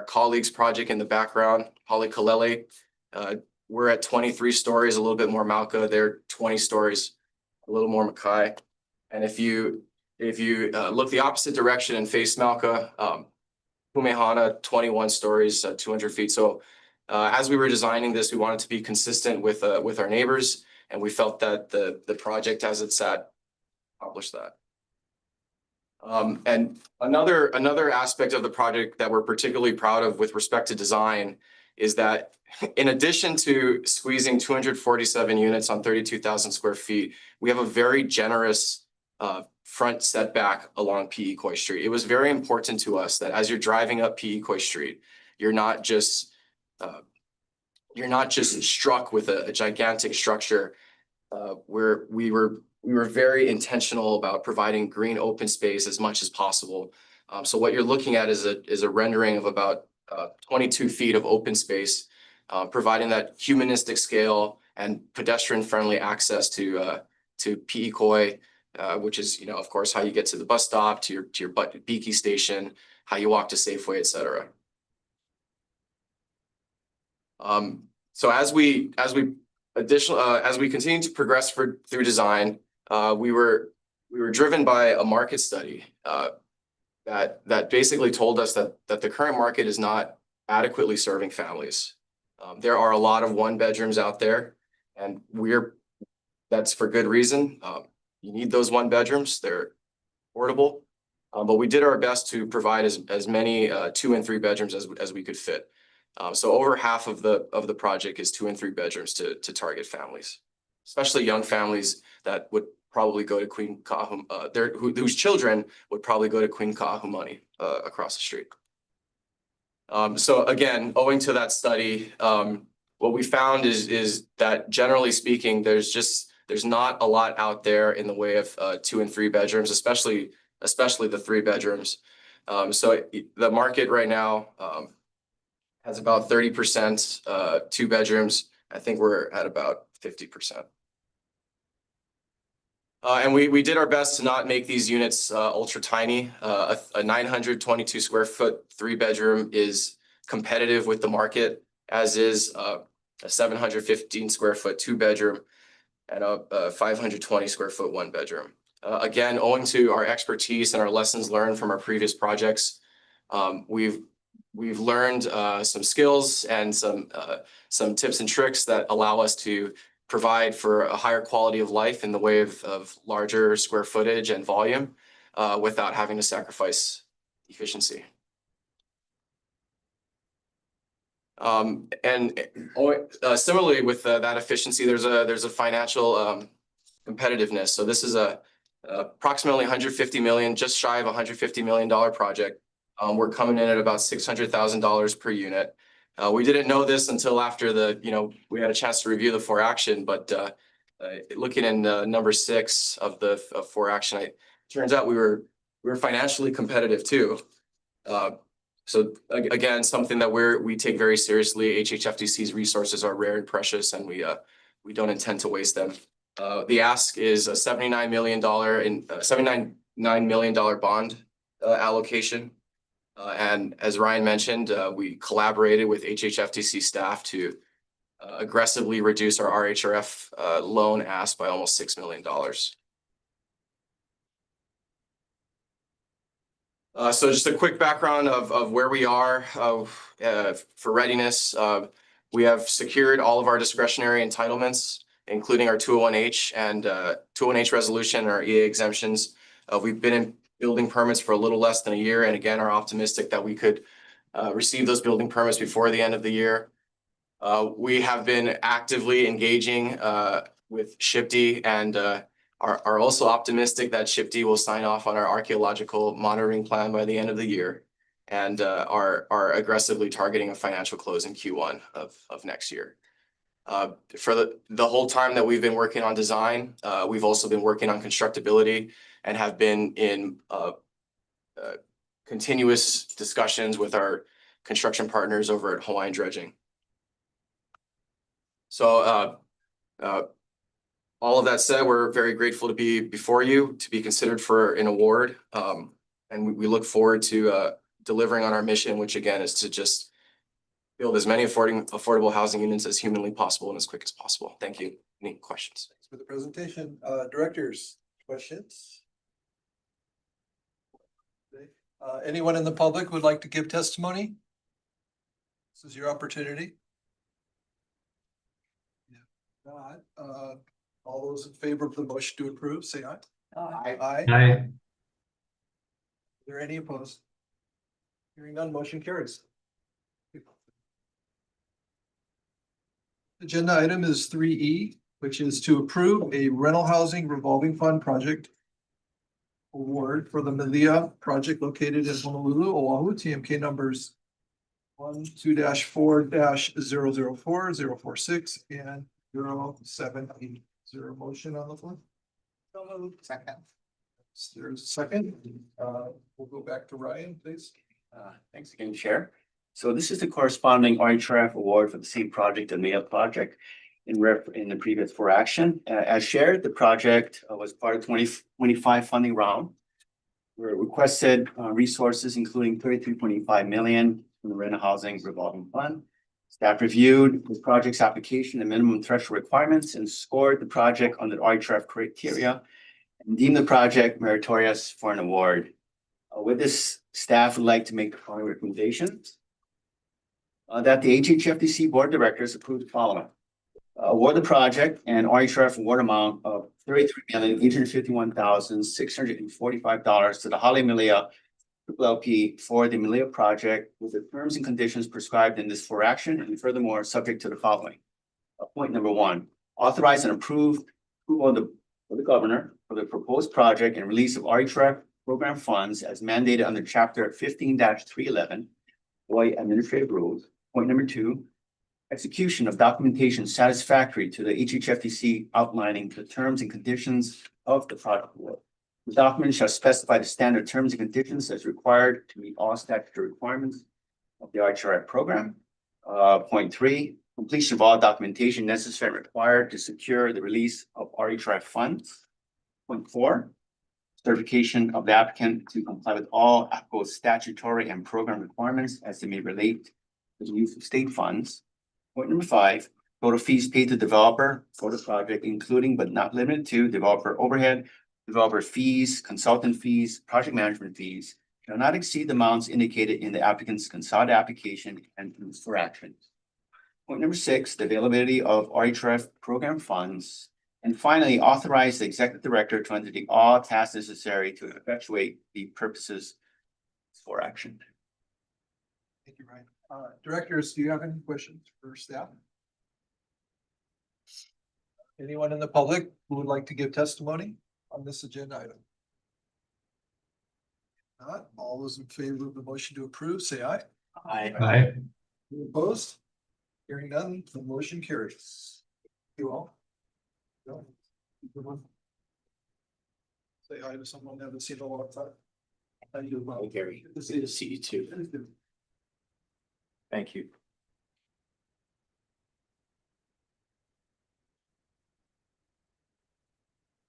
colleague's project in the background, Halekulele. We're at 23 stories, a little bit more Mauka. They're 20 stories, a little more Mackay. And if you look the opposite direction and face Mauka, Humehana, 21 stories, 200 feet. So as we were designing this, we wanted to be consistent with our neighbors, and we felt that the project as it sat accomplished that. And another aspect of the project that we're particularly proud of with respect to design is that in addition to squeezing 247 units on 32,000 square feet, we have a very generous front setback along Pequoy Street. It was very important to us that as you're driving up Pequoy Street, you're not just struck with a gigantic structure. We were very intentional about providing green open space as much as possible. So what you're looking at is a rendering of about 22 feet of open space, providing that humanistic scale and pedestrian-friendly access to Pequoy, which is, of course, how you get to the bus stop, to your Beaky station, how you walk to Safeway, etc. So as we continue to progress through design, we were driven by a market study that basically told us that the current market is not adequately serving families. There are a lot of 1-bedrooms out there, and that's for good reason. You need those 1-bedrooms; they're affordable. But we did our best to provide as many 2 and 3 bedrooms as we could fit. So over half of the project is 2 and 3 bedrooms to target families. especially young families that would probably go to Queen Kahum, whose children would probably go to Queen Kahumani across the street. So again, owing to that study, what we found is that generally speaking, there's not a lot out there in the way of 2 and 3 bedrooms, especially the 3 bedrooms. So the market right now has about 30% 2 bedrooms. I think we're at about 50%. And we did our best to not make these units ultra tiny. A 922 square foot 3 bedroom is competitive with the market, as is a 715 square foot 2 bedroom and a 520 square foot 1 bedroom. Again, owing to our expertise and our lessons learned from our previous projects, we've learned some skills and some tips and tricks that allow us to provide for a higher quality of life in the way of larger square footage and volume without having to sacrifice efficiency. Similarly with that efficiency, there's a financial competitiveness. So this is approximately 150 million, just shy of $150 million project. We're coming in at about $600,000 per unit. We didn't know this until after we had a chance to review the 4 action, but looking in number 6 of the 4 action, it turns out we were financially competitive too. So again, something that we take very seriously. HHFDC's resources are rare and precious, and we don't intend to waste them. The ask is a $79 million bond allocation. And as Ryan mentioned, we collaborated with HHFDC staff to aggressively reduce our RHRF loan ask by almost $6 million. So just a quick background of where we are for readiness. We have secured all of our discretionary entitlements, including our 201H and 201H resolution and our EA exemptions. We've been in building permits for a little less than a year, and again, are optimistic that we could receive those building permits before the end of the year. We have been actively engaging with SHFD and are also optimistic that SHFD will sign off on our archaeological monitoring plan by the end of the year, and are aggressively targeting a financial close in Q1 of next year. For the whole time that we've been working on design, we've also been working on constructability and have been in continuous discussions with our construction partners over at Hawaiian Dredging. So all of that said, we're very grateful to be before you, to be considered for an award. And we look forward to delivering on our mission, which again is to just build as many affordable housing units as humanly possible and as quick as possible. Thank you. Any questions? Thanks for the presentation. Directors, questions? Anyone in the public would like to give testimony? This is your opportunity. If not, all those in favor of the motion to approve, say aye. Aye. Aye. Are there any opposed? Hearing none, motion carries. Agenda item is 3E, which is to approve a rental housing revolving fund project award for the Melia project located in Honolulu, Oahu, TMK numbers 12-4-004-046 and 0780. Is there a motion on the floor? Second. There's a second. We'll go back to Ryan, please. Thanks again, Chair. So this is the corresponding RHRF award for the same project, the Melia project, in the previous 4 action. As shared, the project was part of 2025 funding round, where requested resources including 33.5 million from the rental housing revolving fund. Staff reviewed the project's application and minimum threshold requirements and scored the project under the RHRF criteria and deemed the project meritorious for an award. With this, staff would like to make the following recommendations. That the HHFDC Board of Directors approve the following. Award the project and RHRF award amount of $33,851,645 to the Hale Melia LLP for the Melia project with the terms and conditions prescribed in this 4 action, and furthermore, subject to the following. Point number 1, Authorize and approve approval of the governor for the proposed project and release of RHRF program funds as mandated under chapter 15-311 Hawaii Administrative Rules. Point number 2, execution of documentation satisfactory to the HHFDC outlining the terms and conditions of the project award. The document shall specify the standard terms and conditions as required to meet all statutory requirements of the HRF program. Point 3, completion of all documentation necessary and required to secure the release of RHRF funds. Point 4, certification of the applicant to comply with all applicable statutory and program requirements as they may relate to the use of state funds. Point number 5, total fees paid to developer for the project, including but not limited to developer overhead, developer fees, consultant fees, project management fees, shall not exceed the amounts indicated in the applicant's consolidated application and for action. Point number 6, the availability of RHRF program funds. And finally, authorize the executive director to undertake all tasks necessary to effectuate the purposes for action. Thank you, Ryan. Directors, do you have any questions for staff? Anyone in the public who would like to give testimony on this agenda item? Not all those in favor of the motion to approve, say aye. Aye. Any opposed? Hearing none, the motion carries. You all. No. Say hi to someone I haven't seen in a long time. How you doing, Bob? Gary. Good to see you too. Thank you.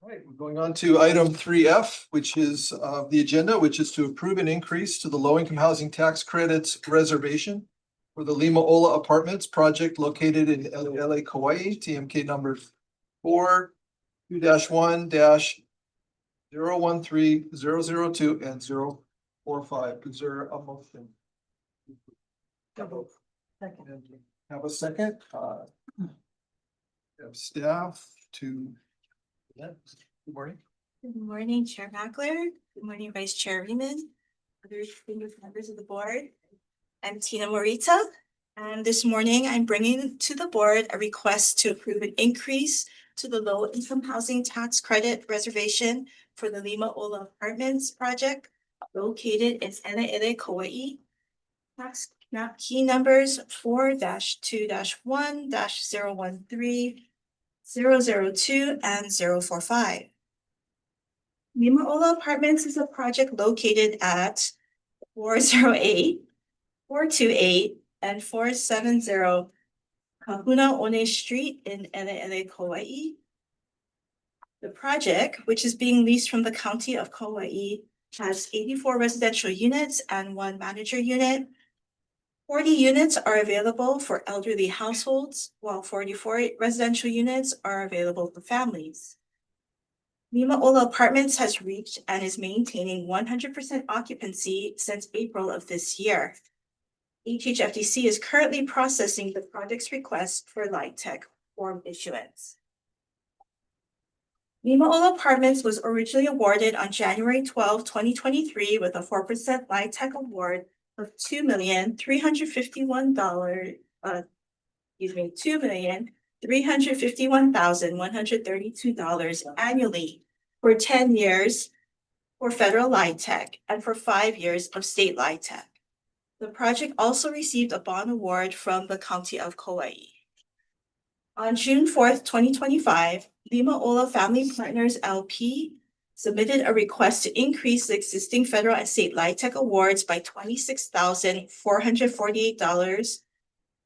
All right, we're going on to item 3F, which is the agenda, which is to approve an increase to the low-income housing tax credits reservation for the Lima Ola Apartments project located in LA, Kauai, TMK number 4-1-013-002 and 045. Is there a motion? Second. Have a second? Have staff to. Yeah, good morning. Good morning, Chair Mackler. Good morning, Vice Chair Riemann. Other distinguished members of the board. I'm Tina Morita. And this morning I'm bringing to the board a request to approve an increase to the low income housing tax credit reservation for the Lima Ola Apartments project located in Ele, Kauai. Tax map key numbers 4-2-1-013-002 and 045. Lima Ola Apartments is a project located at 408, 428, and 470 Kahuna One Street in Ele, Kauai. The project, which is being leased from the County of Kauai, has 84 residential units and 1 manager unit. 40 units are available for elderly households, while 44 residential units are available for families. Lima Ola Apartments has reached and is maintaining 100% occupancy since April of this year. HHFDC is currently processing the project's request for LIHTC form issuance. Lima Ola Apartments was originally awarded on January 12, 2023 with a 4% LIHTC award of $2,351,132 annually for 10 years for federal LIHTC and for 5 years of state LIHTC. The project also received a bond award from the County of Kauai. On June 4th, 2025, Lima Ola Family Partners LP submitted a request to increase the existing federal and state LIHTC awards by $26,448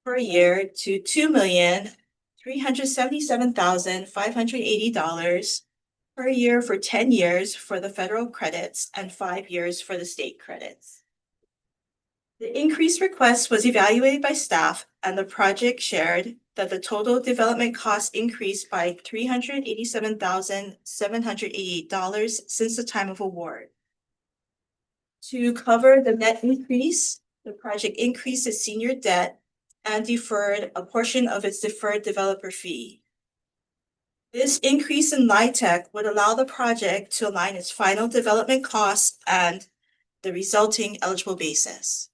per year to $2,377,580 per year for 10 years for the federal credits and 5 years for the state credits. The increased request was evaluated by staff, and the project shared that the total development cost increased by $387,788 since the time of award. To cover the net increase, the project increased its senior debt and deferred a portion of its deferred developer fee. This increase in LIHTC would allow the project to align its final development costs and the resulting eligible basis.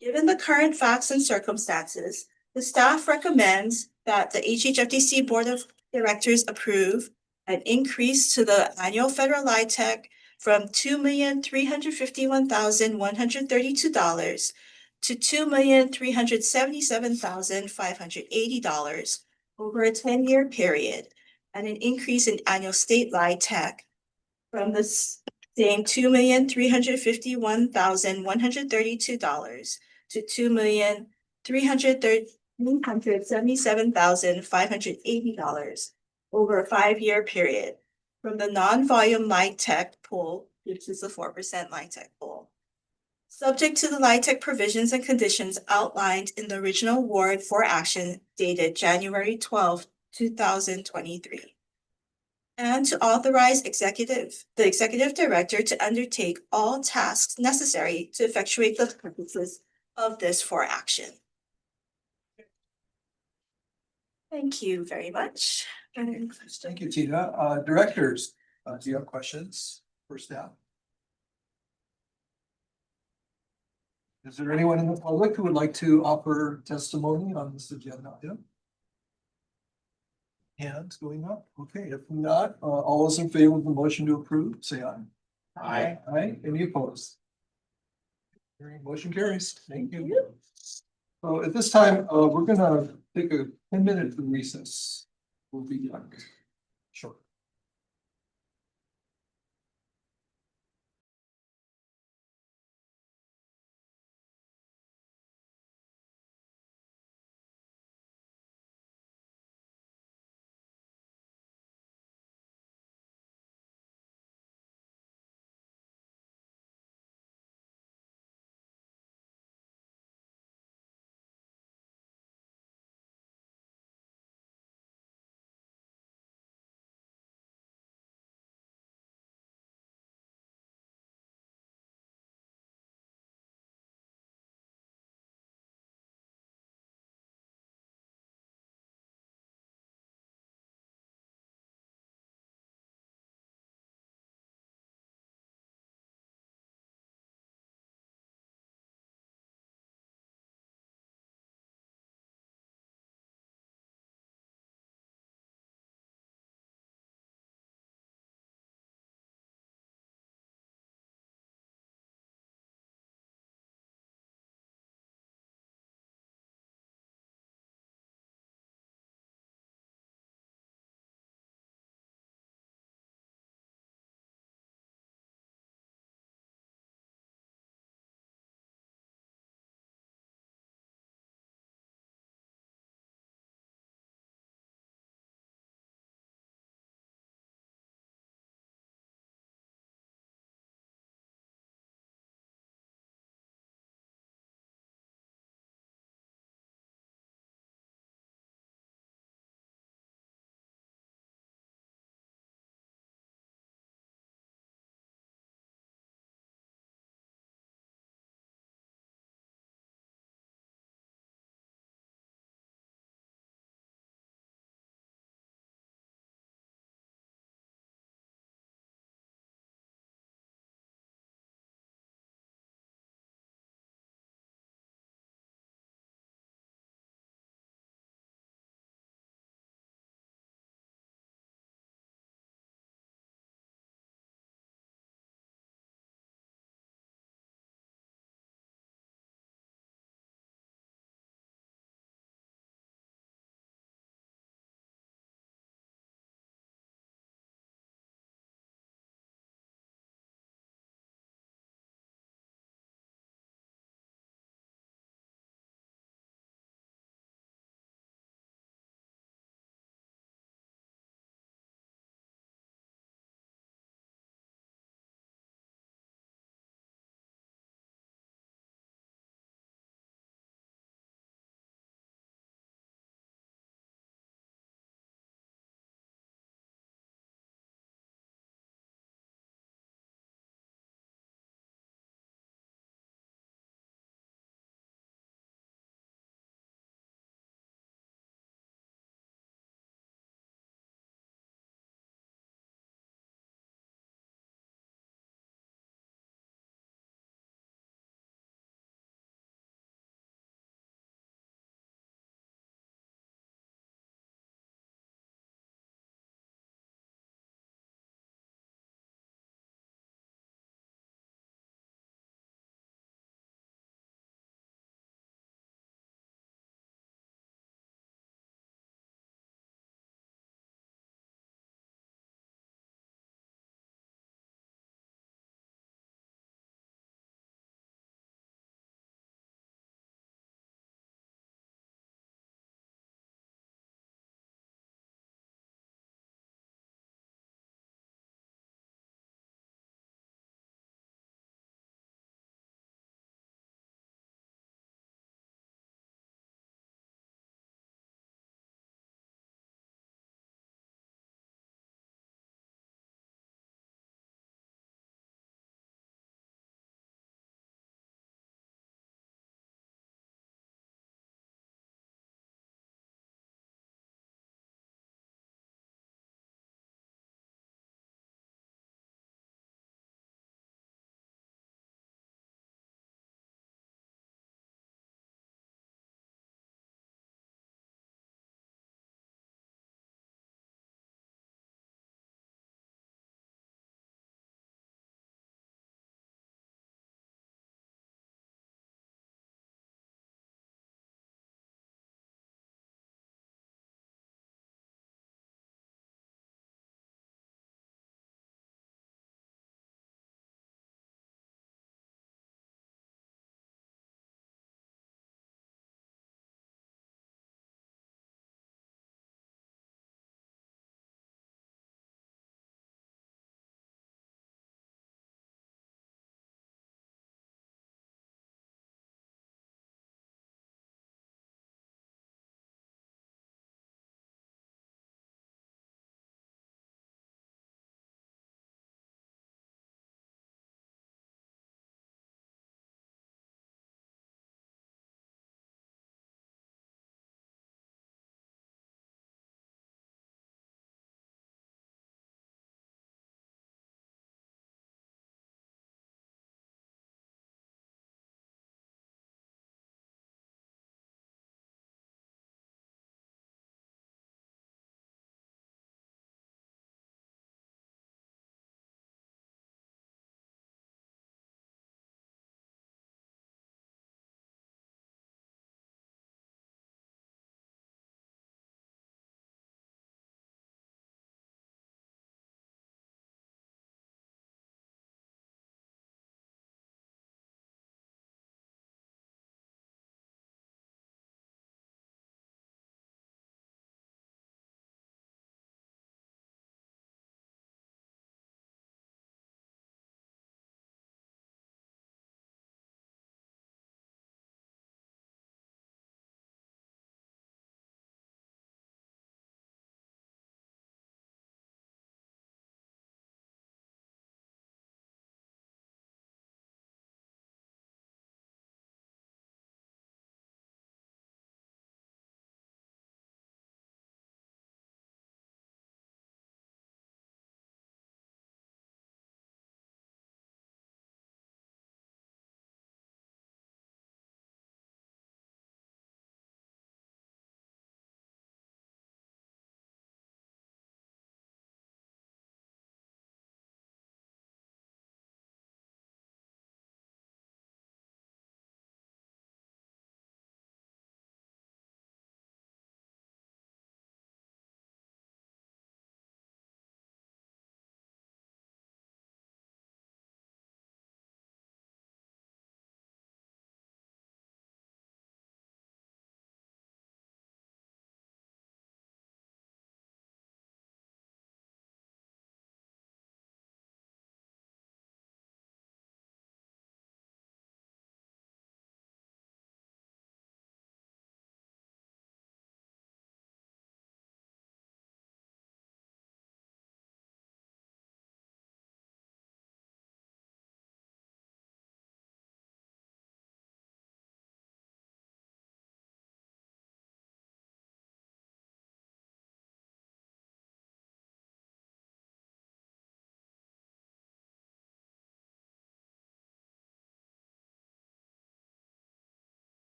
Given the current facts and circumstances, the staff recommends that the HHFDC Board of Directors approve an increase to the annual federal LIHTC from $2,351,132 to $2,377,580 over a 10-year period, and an increase in annual state LIHTC from the same $2,351,132 to $2,377,580 over a 5-year period from the non-volume LIHTC pool, which is the 4% LIHTC pool. Subject to the LIHTC provisions and conditions outlined in the original award for action dated January 12, 2023. And to authorize the executive director to undertake all tasks necessary to effectuate the purposes of this for action. Thank you very much. Thank you, Tina. Directors, do you have questions for staff? Is there anyone in the public who would like to offer testimony on this agenda item? Hands going up. Okay, if not, all those in favor of the motion to approve, say aye. Aye. Aye. Any opposed? Motion carries. Thank you. So at this time, we're gonna take a 10-minute recess. We'll be back shortly.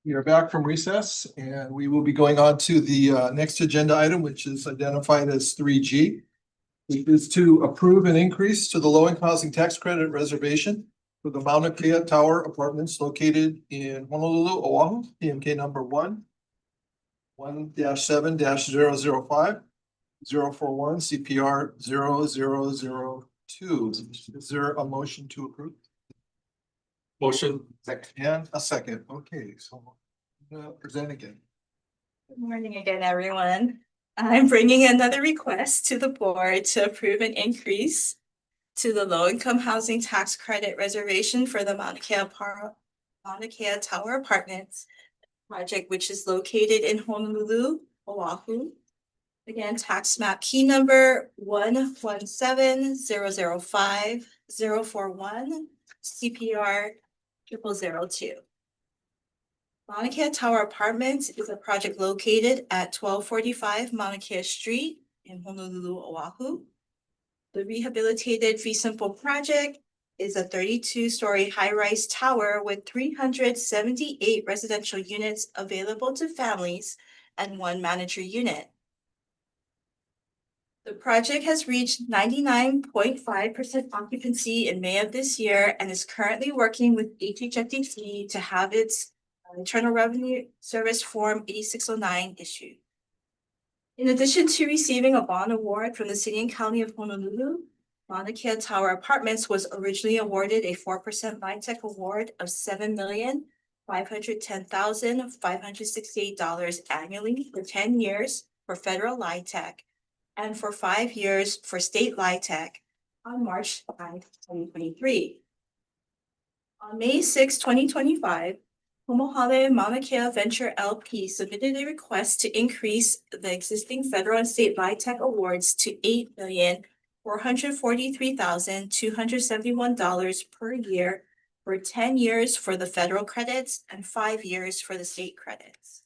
We are back from recess and we will be going on to the next agenda item, which is identified as 3G. Which is to approve an increase to the low-income housing tax credit reservation for the Mauna Kea Tower Apartments located in Honolulu, Oahu, PMK number 1-7-005 041 CPR 0002. Is there a motion to approve? Motion. And a second. Okay, so present again. Good morning again, everyone. I'm bringing another request to the board to approve an increase to the low-income housing tax credit reservation for the Mauna Kea Tower Apartments project, which is located in Honolulu, Oahu. Again, tax map key number 117-005-041 CPR 0002. Mauna Kea Tower Apartments is a project located at 1245 Mauna Kea Street in Honolulu, Oahu. The rehabilitated fee simple project is a 32-story high-rise tower with 378 residential units available to families and 1 manager unit. The project has reached 99.5% occupancy in May of this year and is currently working with HHFDC to have its Internal Revenue Service Form 8609 issued. In addition to receiving a bond award from the City and County of Honolulu, Mauna Kea Tower Apartments was originally awarded a 4% LIHTC award of $7,510,568 annually for 10 years for federal LIHTC and for 5 years for state LIHTC on March 9, 2023. On May 6, 2025, Homohale Mauna Kea Venture LP submitted a request to increase the existing federal and state LIHTC awards to $8,443,271 per year for 10 years for the federal credits and 5 years for the state credits.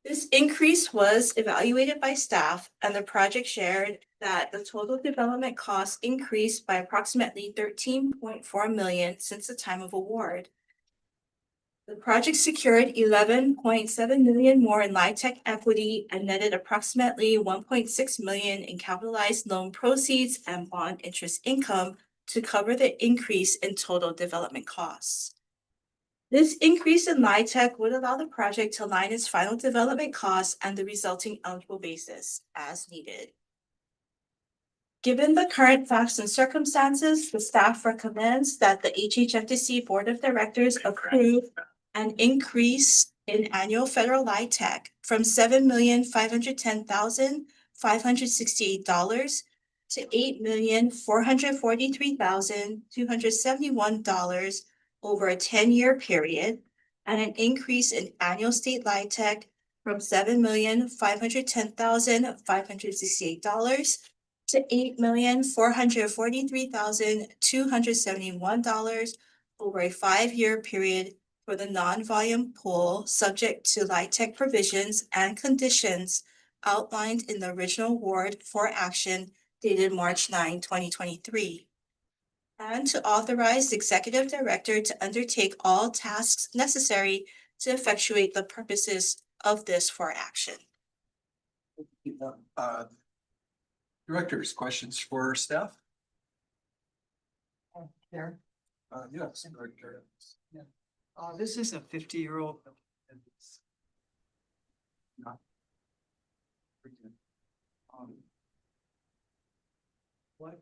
This increase was evaluated by staff, and the project shared that the total development costs increased by approximately $13.4 million since the time of award. The project secured $11.7 million more in LIHTC equity and netted approximately $1.6 million in capitalized loan proceeds and bond interest income to cover the increase in total development costs. This increase in LIHTC would allow the project to align its final development costs and the resulting eligible basis as needed. Given the current facts and circumstances, the staff recommends that the HHFDC Board of Directors approve an increase in annual federal LIHTC from $7,510,568 to $8,443,271 over a 10-year period, and an increase in annual state LIHTC from $7,510,568 to $8,443,271 over a 5-year period for the non-volume pool, subject to LIHTC provisions and conditions outlined in the original award for action dated March 9, 2023. And to authorize the executive director to undertake all tasks necessary to effectuate the purposes of this for action. Directors, questions for staff? There. Yes, Director. Yeah. This is a 50-year-old. What,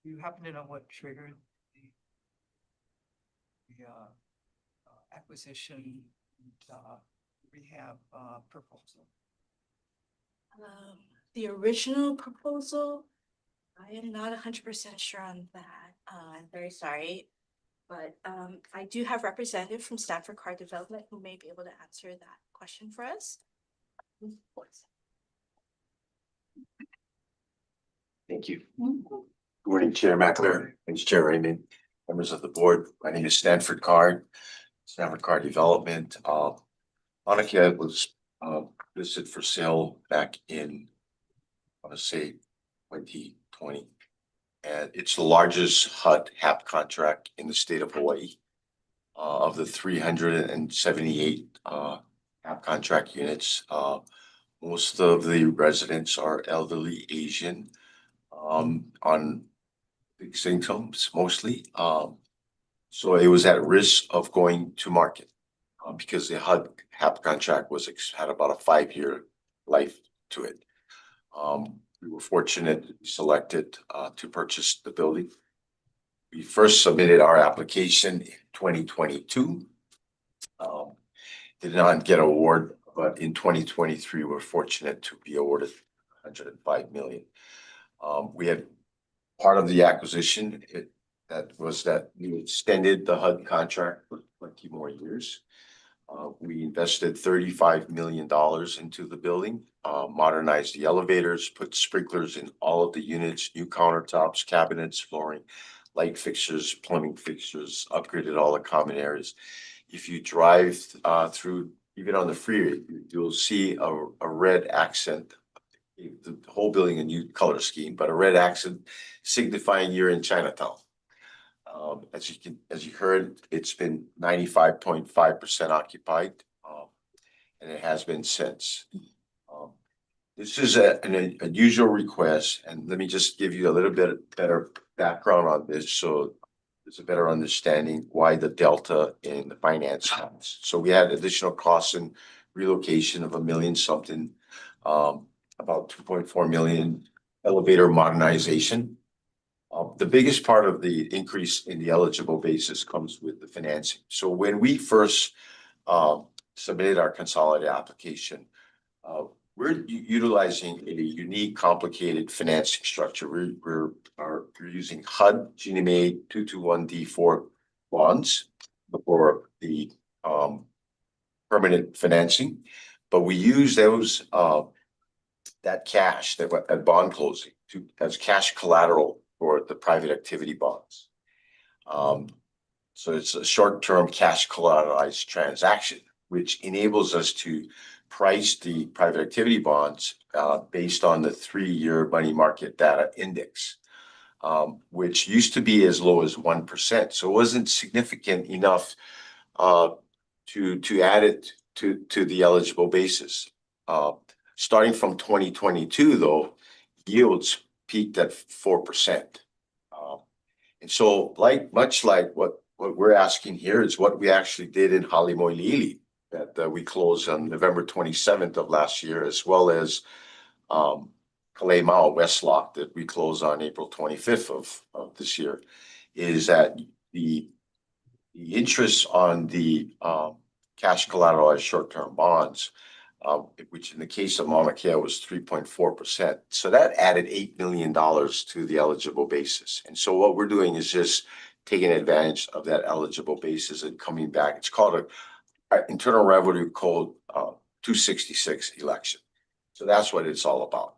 do you happen to know what triggered the acquisition rehab proposal? The original proposal, I am not 100% sure on that. I'm very sorry. But I do have representative from Stanford Card Development who may be able to answer that question for us. Thank you. Good morning, Chair McAleer, Vice Chair Raymond, members of the board. My name is Stanford Card Development. Mauna Kea was listed for sale back in, I want to say 2020. And it's the largest HUD HAP contract in the state of Hawaii. of the 378 app contract units. Most of the residents are elderly Asian on fixed incomes mostly. So it was at risk of going to market because the HUD HAP contract had about a 5-year life to it. We were fortunate to be selected to purchase the building. We first submitted our application in 2022. Did not get an award, but in 2023, we're fortunate to be awarded 105 million. We had part of the acquisition that we extended the HUD contract for 20 more years. We invested $35 million into the building, modernized the elevators, put sprinklers in all of the units, new countertops, cabinets, flooring, light fixtures, plumbing fixtures, upgraded all the common areas. If you drive through, even on the freeway, you'll see a red accent. The whole building a new color scheme, but a red accent signifying you're in Chinatown. As you heard, it's been 95.5% occupied, and it has been since. This is an unusual request, and let me just give you a little bit better background on this, so there's a better understanding why the delta in the finance comes. So we had additional costs in relocation of $1 million something, about 2.4 million elevator modernization. The biggest part of the increase in the eligible basis comes with the financing. So when we first submitted our consolidated application, we're utilizing a unique, complicated financing structure. We're using HUD Ginnie Mae 221D4 bonds for the permanent financing, but we use those that cash at bond closing as cash collateral for the private activity bonds. So it's a short-term cash collateralized transaction, which enables us to price the private activity bonds based on the 3-year money market data index, which used to be as low as 1%. So it wasn't significant enough to add it to the eligible basis. Starting from 2022, though, yields peaked at 4%. And so much like what we're asking here is what we actually did in Halimoilili that we closed on November 27th of last year, as well as Kalemao Westlock that we closed on April 25th of this year, is that the interest on the cash collateralized short-term bonds, which in the case of Mauna Kea was 3.4%. So that added $8 million to the eligible basis. And so what we're doing is just taking advantage of that eligible basis and coming back. It's called an Internal Revenue Code 266 election. So that's what it's all about.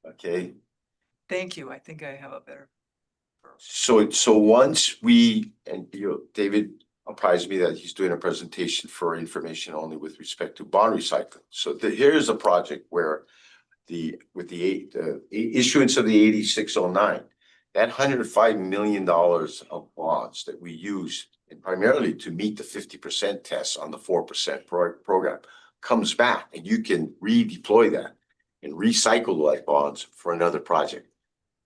Okay. Thank you. I think I have a better. So once David apprised me that he's doing a presentation for information only with respect to bond recycling. So here's a project where with the issuance of the 8609, that $105 million of bonds that we use, and primarily to meet the 50% test on the 4% program, comes back, and you can redeploy that and recycle like bonds for another project.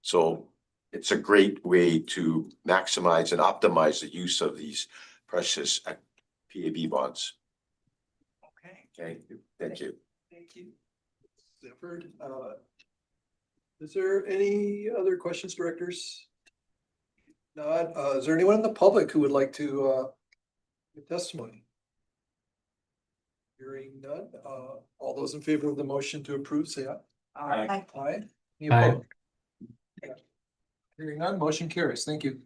So it's a great way to maximize and optimize the use of these precious PAB bonds. Okay, thank you. Thank you. Zephyr, is there any other questions, directors? Not, is there anyone in the public who would like to give testimony? Hearing none, all those in favor of the motion to approve, say aye. Aye. Aye. Any Aye. opposed? Hearing none, motion carries. Thank you.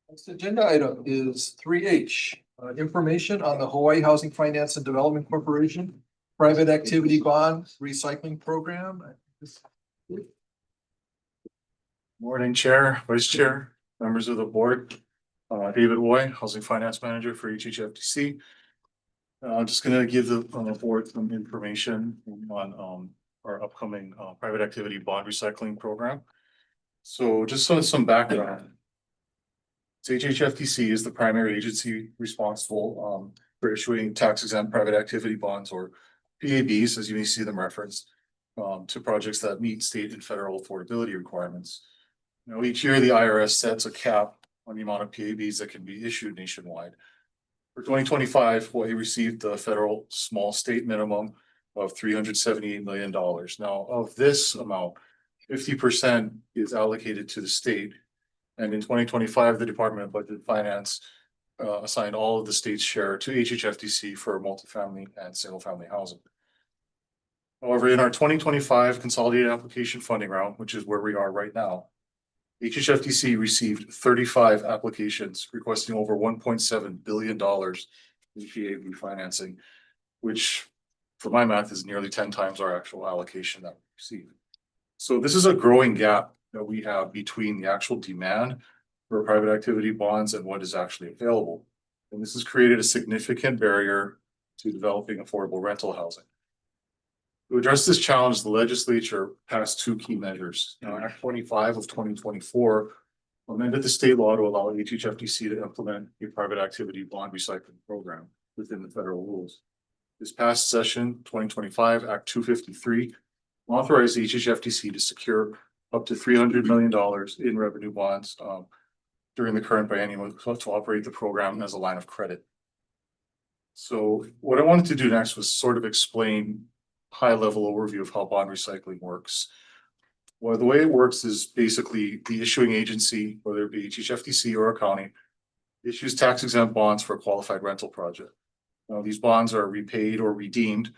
Next agenda item is 3H, information on the Hawaii Housing Finance and Development Corporation Private Activity Bond Recycling Program. Morning, Chair, Vice Chair, members of the board. David Roy, Housing Finance Manager for HHFDC. I'm just gonna give the board some information on our upcoming private activity bond recycling program. So just some background. So HHFDC is the primary agency responsible for issuing tax exempt private activity bonds, or PABs, as you may see them referenced, to projects that meet state and federal affordability requirements. Now, each year, the IRS sets a cap on the amount of PABs that can be issued nationwide. For 2025, we received the federal small state minimum of $378 million. Now, of this amount, 50% is allocated to the state. And in 2025, the Department of Budget and Finance assigned all of the state's share to HHFDC for multifamily and single-family housing. However, in our 2025 consolidated application funding round, which is where we are right now, HHFDC received 35 applications requesting over $1.7 billion in PAB financing, which for my math is nearly 10 times our actual allocation that we received. So this is a growing gap that we have between the actual demand for private activity bonds and what is actually available. And this has created a significant barrier to developing affordable rental housing. To address this challenge, the legislature passed two key measures. Now, Act 25 of 2024 amended the state law to allow HHFDC to implement a private activity bond recycling program within the federal rules. This past session, 2025, Act 253, authorized HHFDC to secure up to $300 million in revenue bonds during the current biennium to operate the program as a line of credit. So what I wanted to do next was sort of explain high-level overview of how bond recycling works. Well, the way it works is basically the issuing agency, whether it be HHFDC or a county, issues tax-exempt bonds for a qualified rental project. Now, these bonds are repaid or redeemed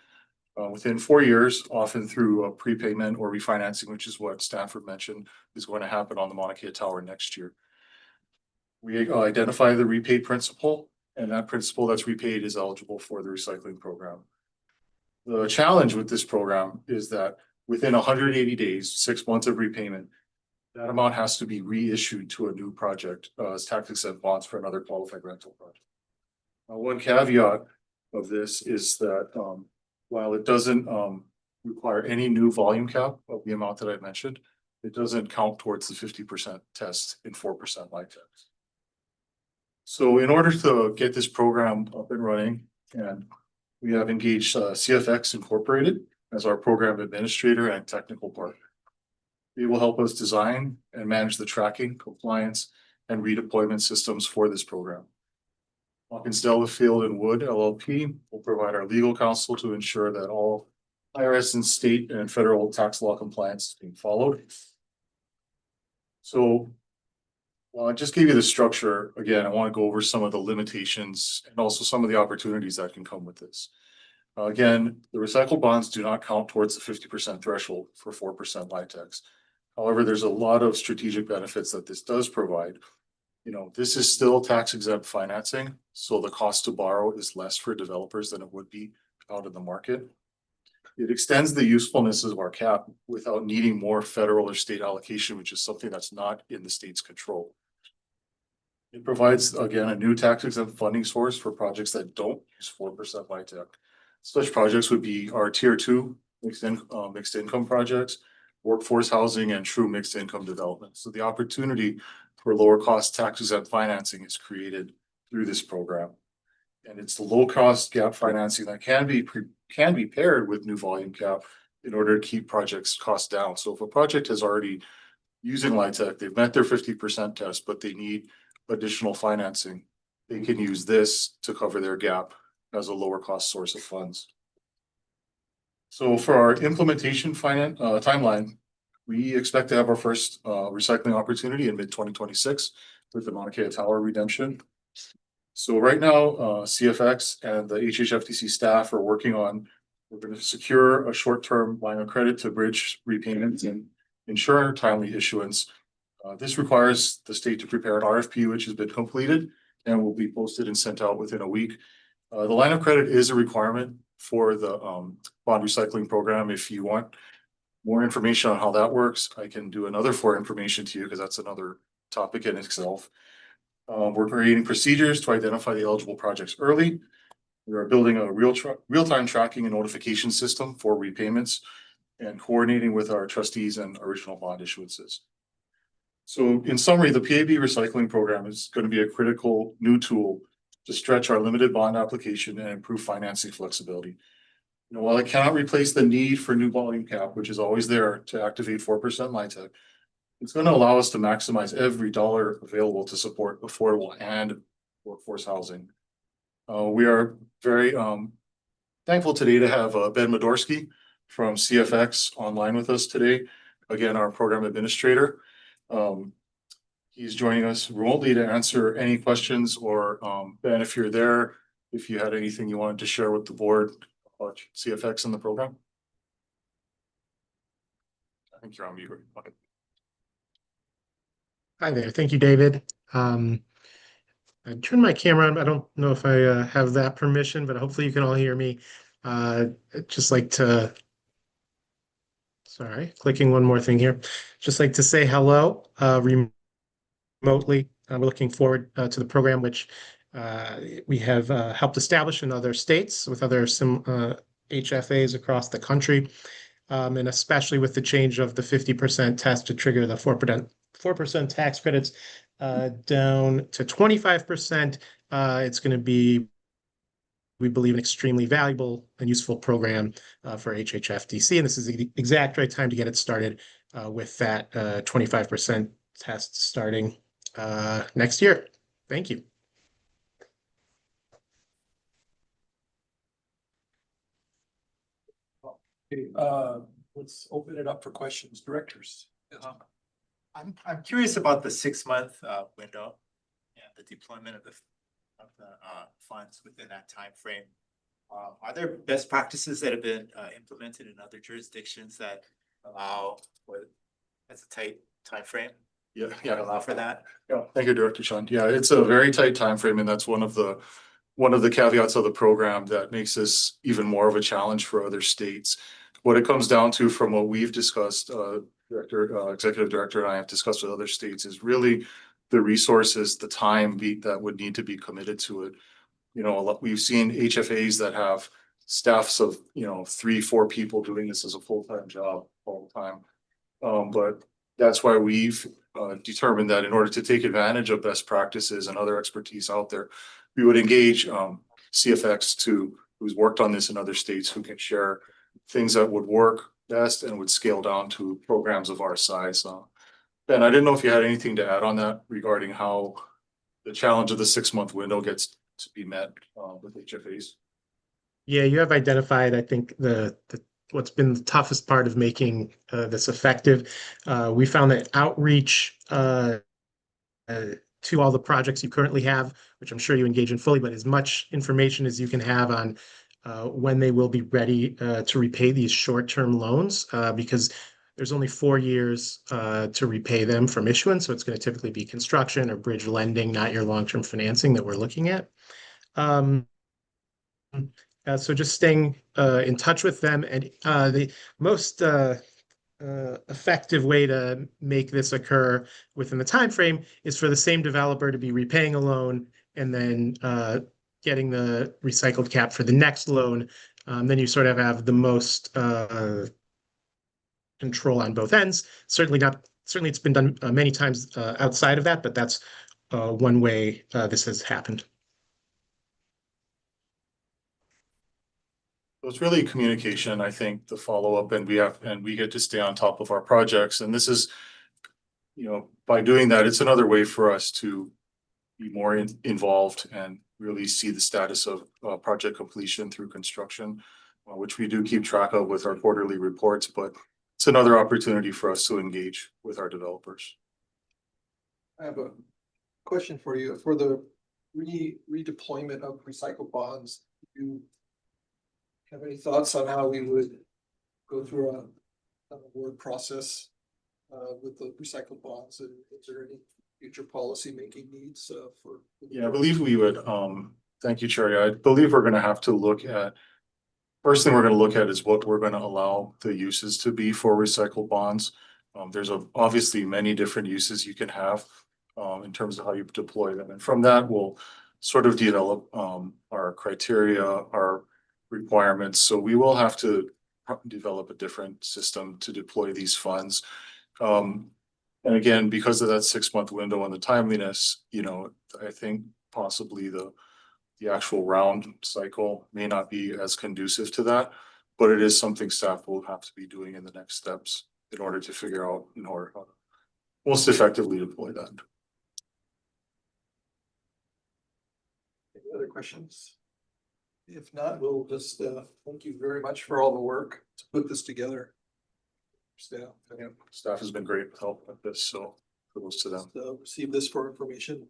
within 4 years, often through a prepayment or refinancing, which is what Stanford mentioned is going to happen on the Mauna Kea Tower next year. We identify the repaid principal, and that principal that's repaid is eligible for the recycling program. The challenge with this program is that within 180 days, 6 months of repayment, that amount has to be reissued to a new project as tax exempt bonds for another qualified rental project. Now, one caveat of this is that while it doesn't require any new volume cap of the amount that I mentioned, it doesn't count towards the 50% test in 4% LIHTC. So in order to get this program up and running, and we have engaged CFX Incorporated as our program administrator and technical partner. They will help us design and manage the tracking, compliance, and redeployment systems for this program. Hawkins Delafield and Wood LLP will provide our legal counsel to ensure that all IRS and state and federal tax law compliance is being followed. So I just gave you the structure. Again, I want to go over some of the limitations and also some of the opportunities that can come with this. Again, the recycled bonds do not count towards the 50% threshold for 4% LIHTC. However, there's a lot of strategic benefits that this does provide. You know, this is still tax exempt financing, so the cost to borrow is less for developers than it would be out in the market. It extends the usefulness of our cap without needing more federal or state allocation, which is something that's not in the state's control. It provides, again, a new tax exempt funding source for projects that don't use 4% LIHTC. Such projects would be our tier 2 mixed income projects, workforce housing, and true mixed income development. So the opportunity for lower cost tax exempt financing is created through this program. And it's the low cost gap financing that can be paired with new volume cap in order to keep projects costs down. So if a project is already using LIHTC, they've met their 50% test, but they need additional financing, they can use this to cover their gap as a lower cost source of funds. So for our implementation timeline, we expect to have our first recycling opportunity in mid-2026 with the Mauna Kea Tower redemption. So right now, CFX and the HHFDC staff are working on, we're going to secure a short-term line of credit to bridge repayments and ensure timely issuance. This requires the state to prepare an RFP, which has been completed and will be posted and sent out within a week. The line of credit is a requirement for the bond recycling program. If you want more information on how that works, I can do another for information to you because that's another topic in itself. We're creating procedures to identify the eligible projects early. We are building a real-time tracking and notification system for repayments and coordinating with our trustees and original bond issuances. So in summary, the PAB recycling program is going to be a critical new tool to stretch our limited bond application and improve financing flexibility. You know, while it cannot replace the need for new volume cap, which is always there to activate 4% LIHTC, it's going to allow us to maximize every dollar available to support affordable and workforce housing. We are very thankful today to have Ben Medorsky from CFX online with us today. Again, our program administrator. He's joining us remotely to answer any questions, or Ben, if you're there, if you had anything you wanted to share with the board about CFX and the program. I think you're on mute. Okay. Hi there. Thank you, David. I turned my camera on. I don't know if I have that permission, but hopefully you can all hear me. I'd just like to, sorry, clicking one more thing here. Just like to say hello remotely. We're looking forward to the program, which we have helped establish in other states with other HFAs across the country, and especially with the change of the 50% test to trigger the 4% tax credits down to 25%. It's going to be, we believe, an extremely valuable and useful program for HHFDC, and this is the exact right time to get it started with that 25% test starting next year. Thank you. Okay, let's open it up for questions. Directors. I'm curious about the 6-month window and the deployment of the funds within that time frame. Are there best practices that have been implemented in other jurisdictions that allow for that's a tight time frame? Yeah, allow for that. Yeah, thank you, Director Sean. Yeah, it's a very tight time frame, and that's one of the caveats of the program that makes this even more of a challenge for other states. What it comes down to, from what we've discussed, Executive Director and I have discussed with other states, is really the resources, the time that would need to be committed to it. You know, we've seen HFAs that have staffs of 3-4 people doing this as a full-time job all the time. But that's why we've determined that in order to take advantage of best practices and other expertise out there, we would engage CFX who's worked on this in other states, who can share things that would work best and would scale down to programs of our size. Ben, I didn't know if you had anything to add on that regarding how the challenge of the 6-month window gets to be met with HFAs. Yeah, you have identified, I think, what's been the toughest part of making this effective. We found that outreach to all the projects you currently have, which I'm sure you engage in fully, but as much information as you can have on when they will be ready to repay these short-term loans, because there's only 4 years to repay them from issuance. So it's going to typically be construction or bridge lending, not your long-term financing that we're looking at. So just staying in touch with them, and the most effective way to make this occur within the time frame is for the same developer to be repaying a loan and then getting the recycled cap for the next loan. Then you sort of have the most control on both ends. Certainly it's been done many times outside of that, but that's one way this has happened. It's really communication, I think, the follow-up, and we get to stay on top of our projects. And this is, by doing that, it's another way for us to be more involved and really see the status of project completion through construction, which we do keep track of with our quarterly reports, but it's another opportunity for us to engage with our developers. I have a question for you. For the redeployment of recycled bonds, do you have any thoughts on how we would go through an award process with the recycled bonds? And is there any future policy making needs for? Yeah, I believe we would. Thank you, Cherry. I believe we're going to have to look at, first thing we're going to look at is what we're going to allow the uses to be for recycled bonds. There's obviously many different uses you can have in terms of how you deploy them. And from that, we'll sort of develop our criteria, our requirements. So we will have to develop a different system to deploy these funds. And again, because of that 6-month window and the timeliness, you know, I think possibly the actual round cycle may not be as conducive to that, but it is something staff will have to be doing in the next steps in order to figure out in order how to most effectively deploy that. Any other questions? If not, we'll just thank you very much for all the work to put this together. Staff. Yeah, staff has been great with help with this, so kudos to them. So receive this for information.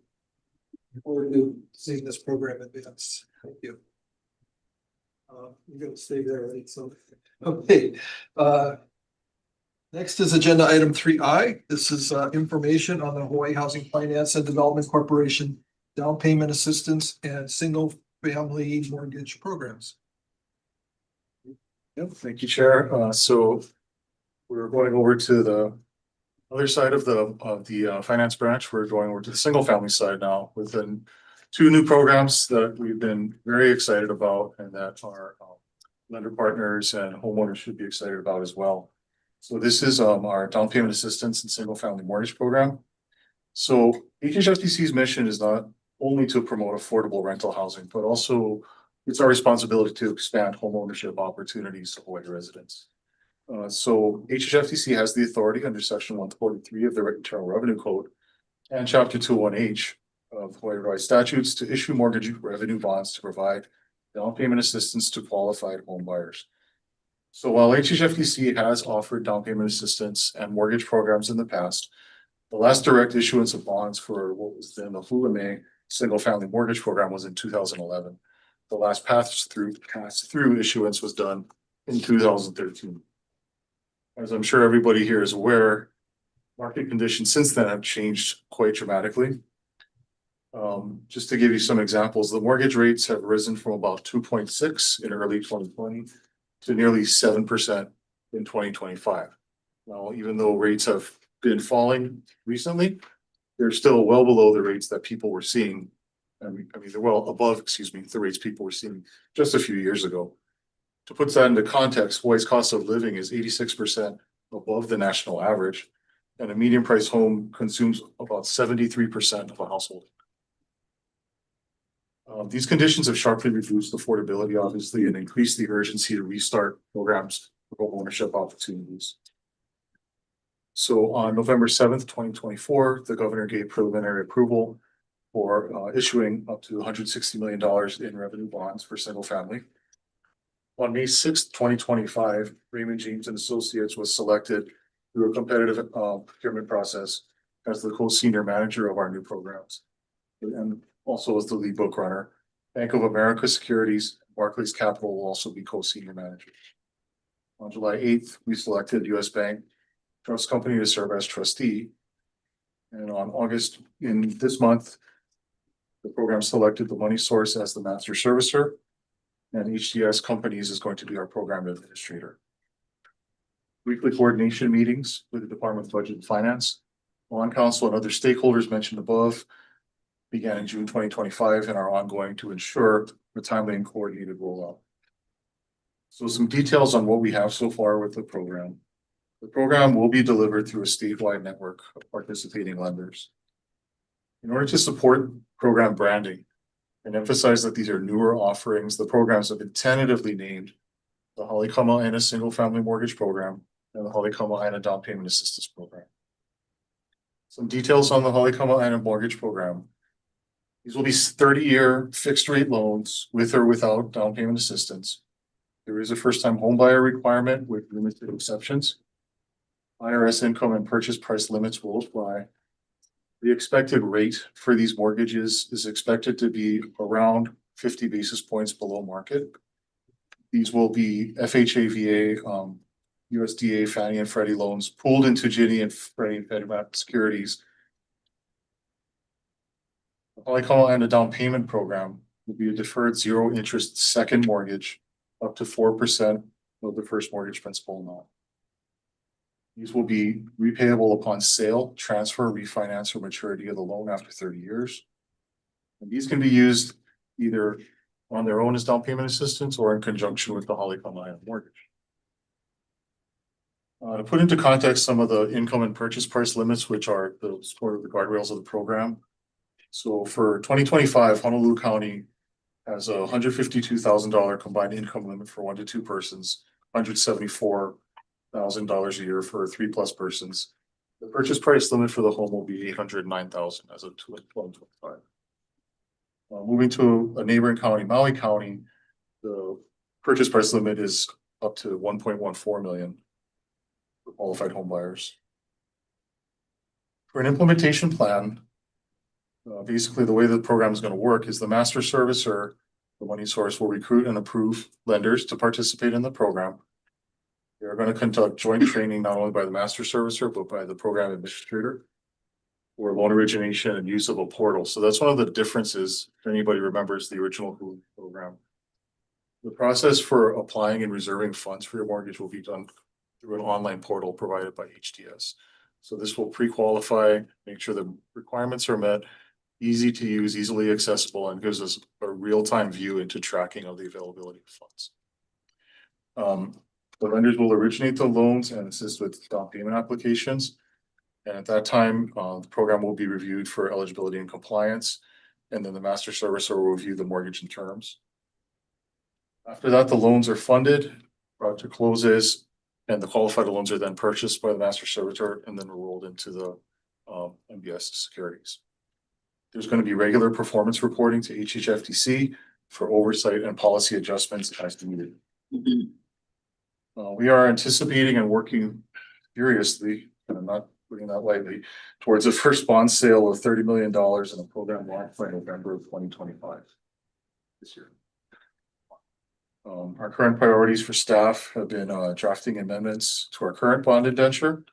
Or to seeing this program advance. Thank you. You're gonna stay there, right? So, okay. Next is agenda item 3I. This is information on the Hawaii Housing Finance and Development Corporation down payment assistance and single family mortgage programs. Yep, thank you, Chair. So we're going over to the other side of the finance branch. We're going over to the single family side now with the 2 new programs that we've been very excited about and that our lender partners and homeowners should be excited about as well. So this is our down payment assistance and single family mortgage program. So HHFDC's mission is not only to promote affordable rental housing, but also it's our responsibility to expand homeownership opportunities to Hawaii residents. So HHFDC has the authority under section 143 of the Internal Revenue Code and chapter 201H of Hawaii Revised Statutes to issue mortgage revenue bonds to provide down payment assistance to qualified home buyers. So while HHFDC has offered down payment assistance and mortgage programs in the past, the last direct issuance of bonds for what was then the Hula May single family mortgage program was in 2011. The last pass through issuance was done in 2013. As I'm sure everybody here is aware, market conditions since then have changed quite dramatically. Just to give you some examples, the mortgage rates have risen from about 2.6 in early 2020 to nearly 7% in 2025. Now, even though rates have been falling recently, they're still well below the rates that people were seeing. I mean, they're well above, the rates people were seeing just a few years ago. To put that into context, Hawaii's cost of living is 86% above the national average, and a median price home consumes about 73% of a household. These conditions have sharply reduced affordability, obviously, and increased the urgency to restart programs for home ownership opportunities. So on November 7th, 2024, the governor gave preliminary approval for issuing up to $160 million in revenue bonds for single family. On May 6th, 2025, Raymond James and Associates was selected through a competitive procurement process as the co-senior manager of our new programs, and also as the lead book runner. Bank of America Securities, Barclays Capital will also be co-senior managers. On July 8th, we selected U.S. Bank Trust Company to serve as trustee. And on August, in this month, the program selected the Money Source as the master servicer, and HDS Companies is going to be our program administrator. Weekly coordination meetings with the Department of Budget and Finance, Bond Council, and other stakeholders mentioned above began in June 2025 and are ongoing to ensure the timely and coordinated rollout. So some details on what we have so far with the program. The program will be delivered through a statewide network of participating lenders. In order to support program branding and emphasize that these are newer offerings, the programs have been tentatively named the Haleakala Single Family Mortgage Program and the Haleakala Down Payment Assistance Program. Some details on the Haleakala Mortgage Program. These will be 30-year fixed rate loans with or without down payment assistance. There is a first-time home buyer requirement with limited exceptions. IRS income and purchase price limits will apply. The expected rate for these mortgages is expected to be around 50 basis points below market. These will be FHA, USDA, Fannie and Freddie loans pooled into Ginnie and Freddie and Fannie Mac securities. The Haleakala Down Payment Program will be a deferred zero interest second mortgage up to 4% of the first mortgage principal amount. These will be repayable upon sale, transfer, refinance, or maturity of the loan after 30 years. And these can be used either on their own as down payment assistance or in conjunction with the Haleakala mortgage. To put into context some of the income and purchase price limits, which are the sort of the guardrails of the program. So for 2025, Honolulu County has a $152,000 combined income limit for 1 to 2 persons, $174,000 a year for 3+ persons. The purchase price limit for the home will be $809,000 as of 2025. Moving to a neighboring county, Maui County, the purchase price limit is up to 1.14 million for qualified home buyers. For an implementation plan, basically the way the program is going to work is the master servicer, the money source, will recruit and approve lenders to participate in the program. They are going to conduct joint training not only by the master servicer, but by the program administrator for loan origination and use of a portal. So that's one of the differences, if anybody remembers the original Hulu program. The process for applying and reserving funds for your mortgage will be done through an online portal provided by HDS. So this will pre-qualify, make sure the requirements are met, easy to use, easily accessible, and gives us a real-time view into tracking of the availability of funds. The lenders will originate the loans and assist with down payment applications. And at that time, the program will be reviewed for eligibility and compliance. And then the master servicer will review the mortgage and terms. After that, the loans are funded, brought to closes, and the qualified loans are then purchased by the master servicer and then rolled into the MBS securities. There's going to be regular performance reporting to HHFDC for oversight and policy adjustments as needed. We are anticipating and working furiously, and I'm not putting that lightly, towards a first bond sale of $30 million in a program launch by November of 2025 this year. Our current priorities for staff have been drafting amendments to our current bond indenture,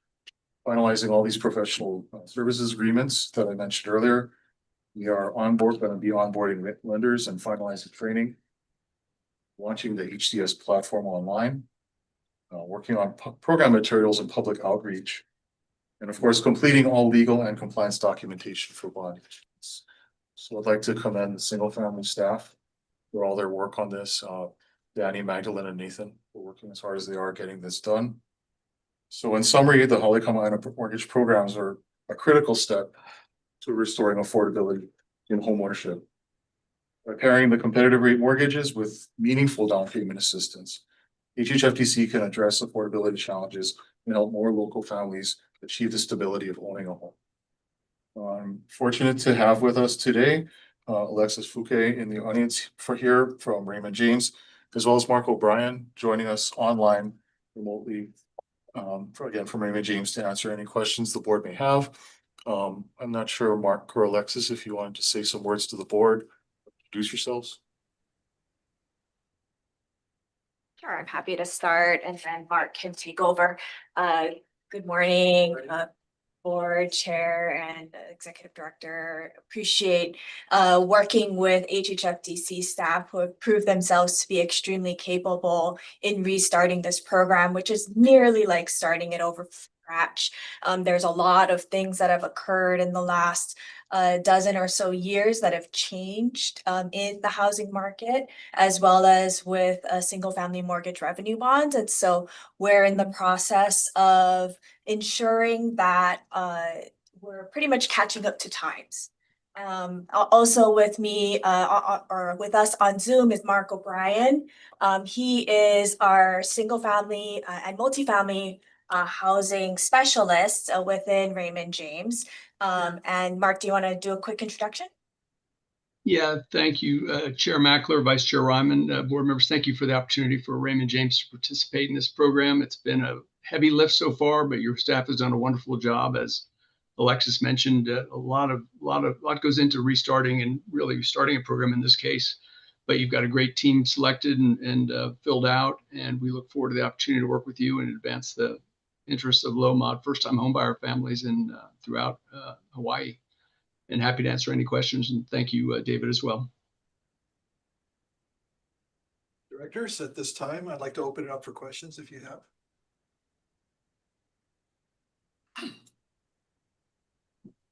finalizing all these professional services agreements that I mentioned earlier. We are going to be onboarding lenders and finalizing training, launching the HDS platform online, working on program materials and public outreach, and of course, completing all legal and compliance documentation for bond issuance. So I'd like to commend the single family staff for all their work on this. Danny, Magdalene, and Nathan for working as hard as they are getting this done. So in summary, the Haleakala mortgage programs are a critical step to restoring affordability in homeownership. By pairing the competitive rate mortgages with meaningful down payment assistance, HHFDC can address affordability challenges and help more local families achieve the stability of owning a home. I'm fortunate to have with us today Alexis Fouquet in the audience from Raymond James, as well as Mark O'Brien joining us online remotely from Raymond James to answer any questions the board may have. I'm not sure, Mark or Alexis, if you wanted to say some words to the board, introduce yourselves. Sure, I'm happy to start and then Mark can take over. Good morning, board chair and executive director. Appreciate working with HHFDC staff who have proved themselves to be extremely capable in restarting this program, which is nearly like starting it over from scratch. There's a lot of things that have occurred in the last dozen or so years that have changed in the housing market, as well as with single family mortgage revenue bonds. And so we're in the process of ensuring that we're pretty much catching up to times. Also with me or with us on Zoom is Mark O'Brien. He is our single family and multifamily housing specialist within Raymond James. And Mark, do you want to do a quick introduction? Yeah, thank you, Chair Mackler, Vice Chair Ryman, board members. Thank you for the opportunity for Raymond James to participate in this program. It's been a heavy lift so far, but your staff has done a wonderful job. As Alexis mentioned, a lot goes into restarting and really starting a program in this case. But you've got a great team selected and filled out, and we look forward to the opportunity to work with you and advance the interests of low mod first-time homebuyer families in throughout Hawaii. And happy to answer any questions. And thank you, David, as well. Directors, at this time, I'd like to open it up for questions if you have.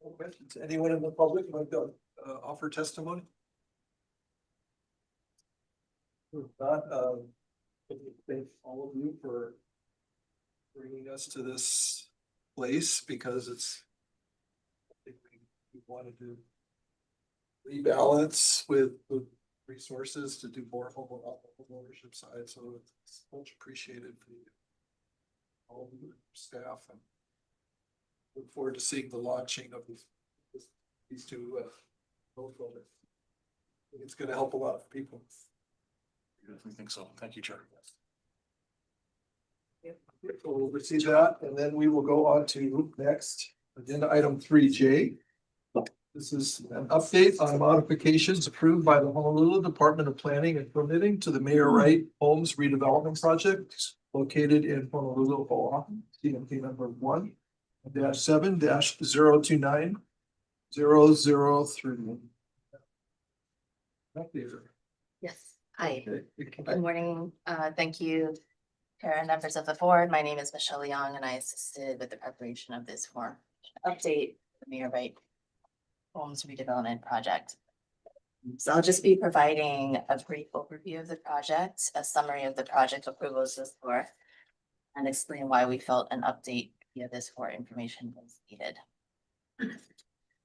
No questions? Anyone in the public like to offer testimony? If not, thank all of you for bringing us to this place because it's I think we wanted to rebalance with resources to do more home ownership side, so it's much appreciated for you. All the staff, and look forward to seeing the launching of these two both of it. I think it's gonna help a lot of people. I definitely think so. Thank you, Chair. We'll oversee that, and then we will go on to next agenda item 3J. This is an update on modifications approved by the Honolulu Department of Planning and Permitting to the Mayor Wright Homes redevelopment project located in Honolulu, Oahu, CMP number 1-7-029-003. Yes, hi, good morning. Thank you, Chair and members of the board. My name is Michelle Young and I assisted with the preparation of this form update, the Mayor Wright Homes redevelopment project. So I'll just be providing a brief overview of the project, a summary of the project approvals this for, and explain why we felt an update via this for information was needed.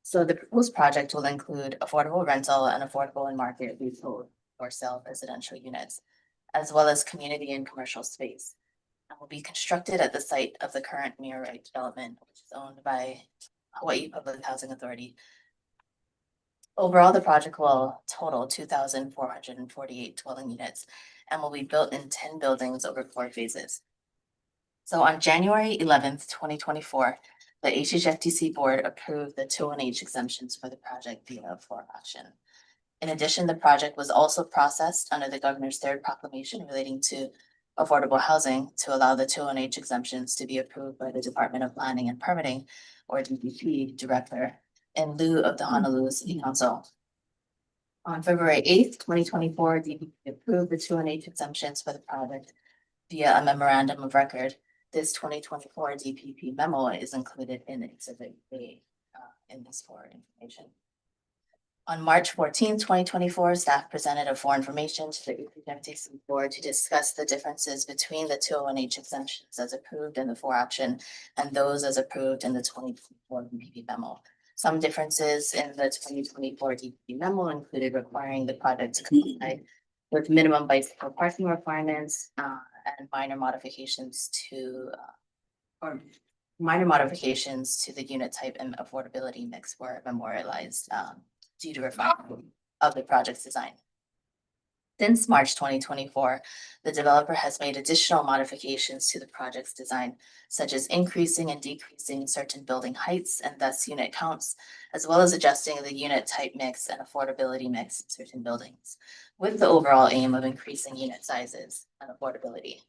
So the proposed project will include affordable rental and affordable and market leasehold or sale residential units, as well as community and commercial space, and will be constructed at the site of the current Mayor Wright development, which is owned by Hawaii Public Housing Authority. Overall, the project will total 2,448 dwelling units and will be built in 10 buildings over 4 phases. So on January 11th, 2024, the HHFDC board approved the 201H exemptions for the project via a floor auction. In addition, the project was also processed under the governor's third proclamation relating to affordable housing to allow the 201H exemptions to be approved by the Department of Planning and Permitting, or DPP director, in lieu of the Honolulu City Council. On February 8th, 2024, DPP approved the 201H exemptions for the project via a memorandum of record. This 2024 DPP memo is included in Exhibit A in this for information. On March 14th, 2024, staff presented a for information to the HHFDC board to discuss the differences between the 201H exemptions as approved in the for action and those as approved in the 2024 DPP memo. Some differences in the 2024 DPP memo included requiring the project to comply with minimum bicycle parking requirements and minor modifications to the unit type and affordability mix were memorialized due to refinement of the project's design. Since March 2024, the developer has made additional modifications to the project's design, such as increasing and decreasing certain building heights and thus unit counts, as well as adjusting the unit type mix and affordability mix in certain buildings, with the overall aim of increasing unit sizes and affordability.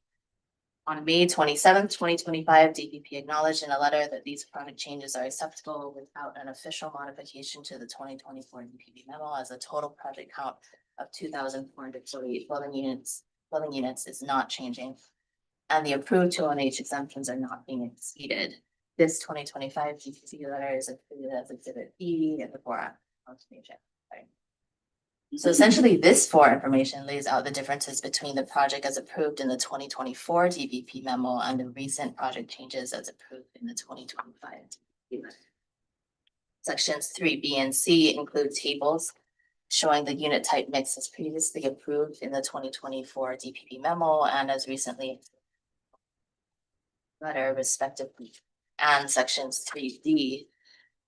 On May 27th, 2025, DPP acknowledged in a letter that these product changes are acceptable without an official modification to the 2024 DPP memo, as a total project count of 2,448 dwelling units is not changing, and the approved 201H exemptions are not being exceeded. This 2025 DPP letter is included as Exhibit B in the for information. So essentially, this for information lays out the differences between the project as approved in the 2024 DPP memo and the recent project changes as approved in the 2025 DPP letter. Sections 3B and C include tables showing the unit type mix as previously approved in the 2024 DPP memo and as recently letter respectively. And sections 3D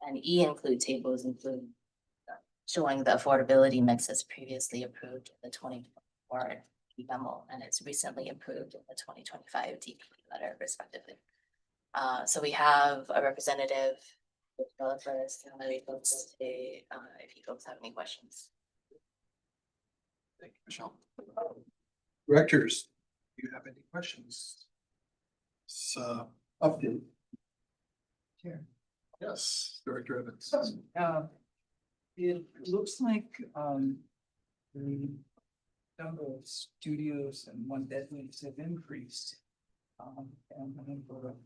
and E include tables including showing the affordability mix as previously approved in the 2024 DPP memo and it's recently approved in the 2025 DPP letter respectively. So we have a representative with developers today, if you folks have any questions. Thank you, Michelle. Directors, do you have any questions? Update. Chair. Yes, Director Evans. It looks like the number of studios and one bedrooms have increased. And the number of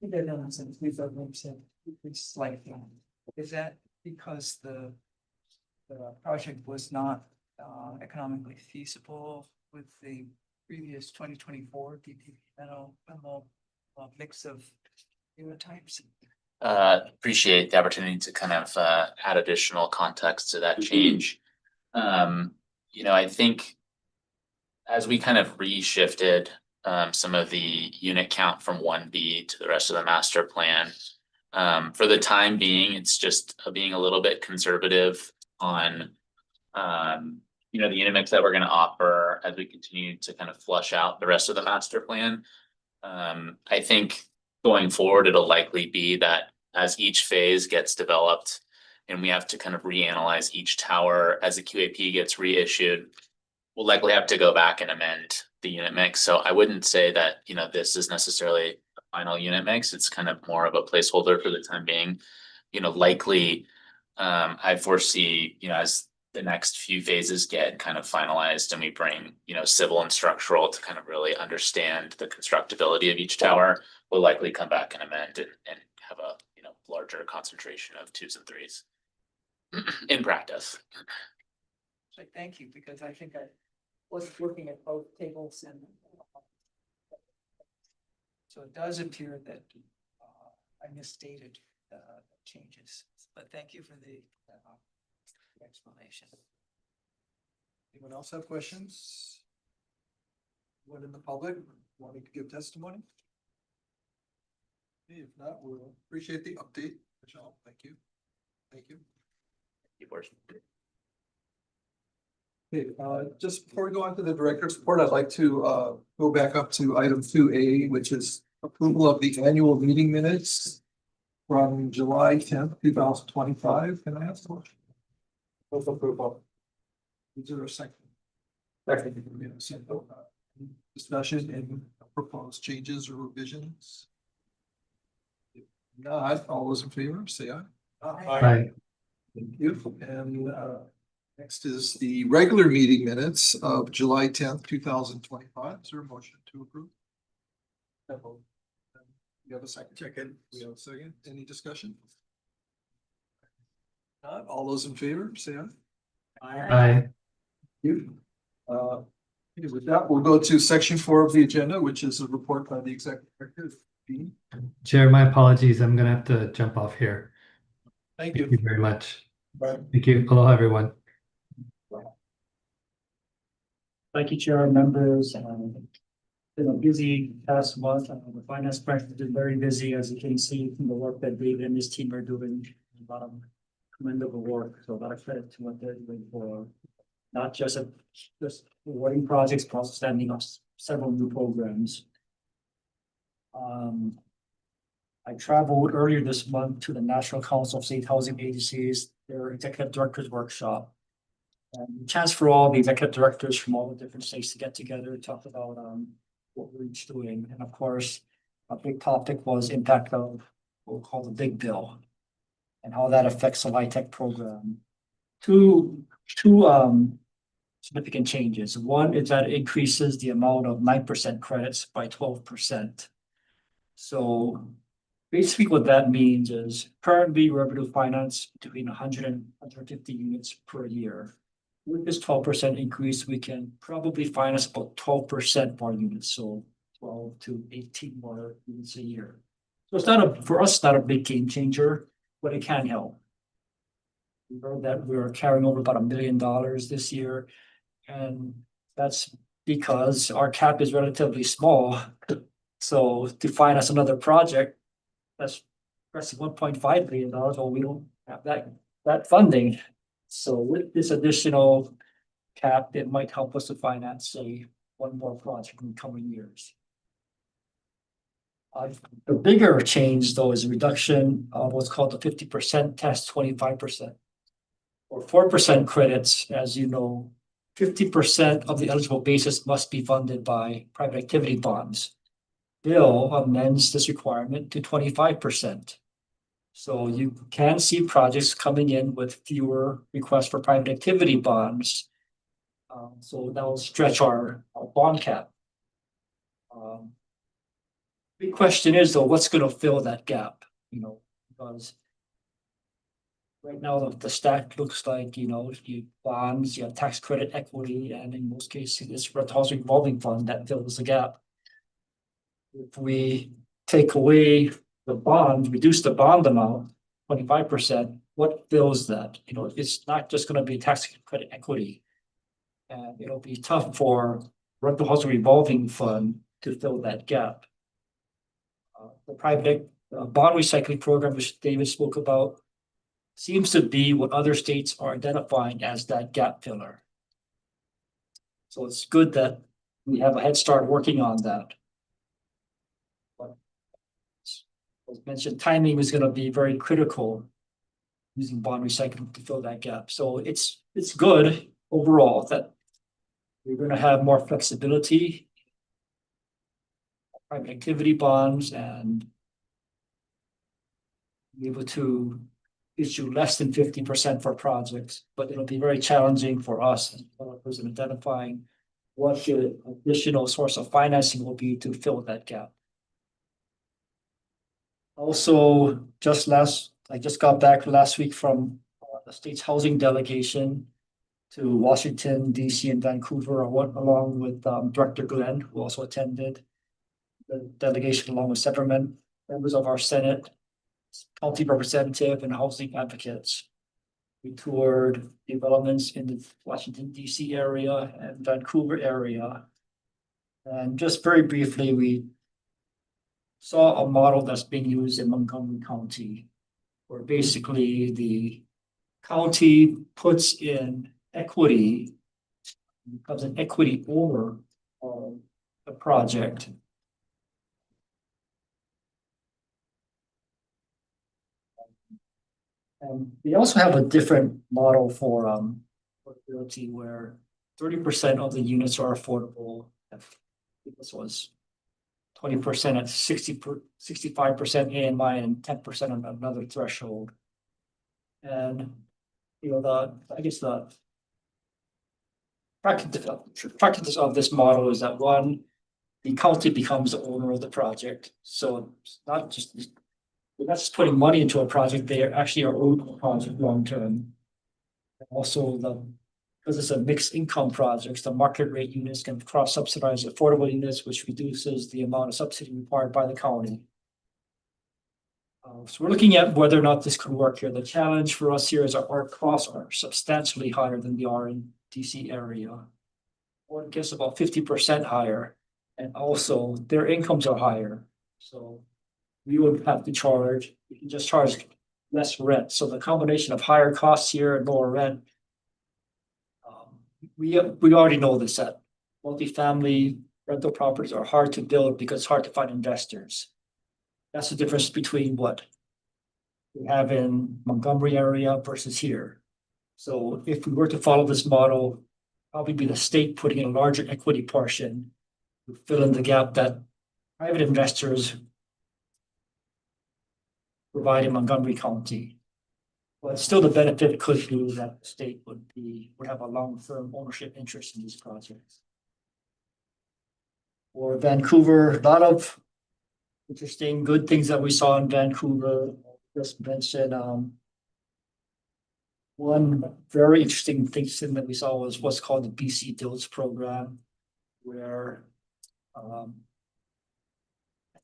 two bedrooms and three bedrooms have increased slightly. Is that because the project was not economically feasible with the previous 2024 DPP memo mix of unit types. Appreciate the opportunity to kind of add additional context to that change. I think as we kind of reshifted some of the unit count from 1B to the rest of the master plan, for the time being, it's just being a little bit conservative on the unit mix that we're going to offer as we continue to kind of flush out the rest of the master plan. I think going forward, it'll likely be that as each phase gets developed and we have to kind of reanalyze each tower as the QAP gets reissued, we'll likely have to go back and amend the unit mix. So I wouldn't say that, this is necessarily a final unit mix. It's kind of more of a placeholder for the time being. Likely, I foresee, as the next few phases get kind of finalized and we bring, civil and structural to kind of really understand the constructability of each tower, we'll likely come back and amend and have a, larger concentration of 2s and 3s in practice. So thank you, because I think I was looking at both tables and so it does appear that I misstated changes, but thank you for the explanation. Anyone else have questions? Anyone in the public wanting to give testimony? If not, we'll appreciate the update, Michelle. Thank you. Thank you. Okay, just before we go on to the director's report, I'd like to go back up to item 2A, which is approval of the annual meeting minutes from July 10th, 2025. Can I ask a question? Both approval. Is there a second? Second. Discussion and proposed changes or revisions? If not, all those in favor, say aye. Aye. Thank you. And next is the regular meeting minutes of July 10th, 2025. Is there a motion to approve? You have a second? Second. We have a second. Any discussion? Not all those in favor, say aye. Aye. Thank you. Okay, with that, we'll go to section 4 of the agenda, which is a report by the executive director. Dean. Chair, my apologies. I'm gonna have to jump off here. Thank you. Thank you very much. Bye. Thank you. Aloha, everyone. Thank you, Chair, members. Been a busy past month. The finance practice has been very busy, as you can see from the work that David and his team are doing. A lot of commendable work. So a lot of credit to what they're doing for not just awarding projects, but also standing up several new programs. I traveled earlier this month to the National Council of State Housing Agencies, their executive directors workshop. And chance for all the executive directors from all the different states to get together and talk about what we're each doing. And of course, a big topic was impact of what we call the big bill and how that affects the LIHTC program. Two significant changes. One is that it increases the amount of 9% credits by 12%. So basically what that means is currently we're able to finance between 100 and 150 units per year. With this 12% increase, we can probably finance about 12% more units, so 12 to 18 more units a year. So it's not for us, not a big game changer, but it can help. We heard that we're carrying over about $1 million this year, and that's because our cap is relatively small. So to finance another project, that's $1.5 billion, well, we don't have that funding. So with this additional cap, it might help us to finance, say, one more project in the coming years. The bigger change, though, is a reduction of what's called the 50% test, 25%, or 4% credits. As you know, 50% of the eligible basis must be funded by private activity bonds. Bill amends this requirement to 25%. So you can see projects coming in with fewer requests for private activity bonds. So that will stretch our bond cap. Big question is, though, what's going to fill that gap? Because right now the stack looks like, you bonds, you have tax credit equity, and in most cases, it's housing revolving fund that fills the gap. If we take away the bond, reduce the bond amount, 25%, what fills that? You know, it's not just gonna be tax credit equity. And it'll be tough for rental housing revolving fund to fill that gap. The private bond recycling program, which David spoke about, seems to be what other states are identifying as that gap filler. So it's good that we have a head start working on that. But as mentioned, timing is gonna be very critical using bond recycling to fill that gap. So it's good overall that we're gonna have more flexibility, private activity bonds, and be able to issue less than 50% for projects, but it'll be very challenging for us as developers in identifying what the additional source of financing will be to fill that gap. Also, I just got back last week from the state's housing delegation to Washington, DC, and Vancouver. I went along with Director Glenn, who also attended the delegation, along with several members of our Senate, county representative, and housing advocates. We toured developments in the Washington, DC area and Vancouver area. And just very briefly, we saw a model that's being used in Montgomery County, where basically the county puts in equity, becomes an equity owner of the project. And we also have a different model for affordability, where 30% of the units are affordable. This was 20% at 65% AMI and 10% on another threshold. And you know, the practice of this model is that one, the county becomes the owner of the project. So it's not just we're not just putting money into a project, they actually are owning the project long term. Also, because it's a mixed income project, the market rate units can cross subsidize affordable units, which reduces the amount of subsidy required by the county. So we're looking at whether or not this could work here. The challenge for us here is our costs are substantially higher than they are in DC area. Or I guess about 50% higher, and also their incomes are higher. So we would have to we can just charge less rent. So the combination of higher costs here and lower rent, we already know this, that multifamily rental properties are hard to build because it's hard to find investors. That's the difference between what we have in Montgomery area versus here. So if we were to follow this model, probably be the state putting in a larger equity portion to fill in the gap that private investors provide in Montgomery County. But still the benefit could be that the state would have a long-term ownership interest in these projects. For Vancouver, a lot of interesting, good things that we saw in Vancouver. Just mentioned one very interesting thing that we saw was what's called the BC Builds program, where I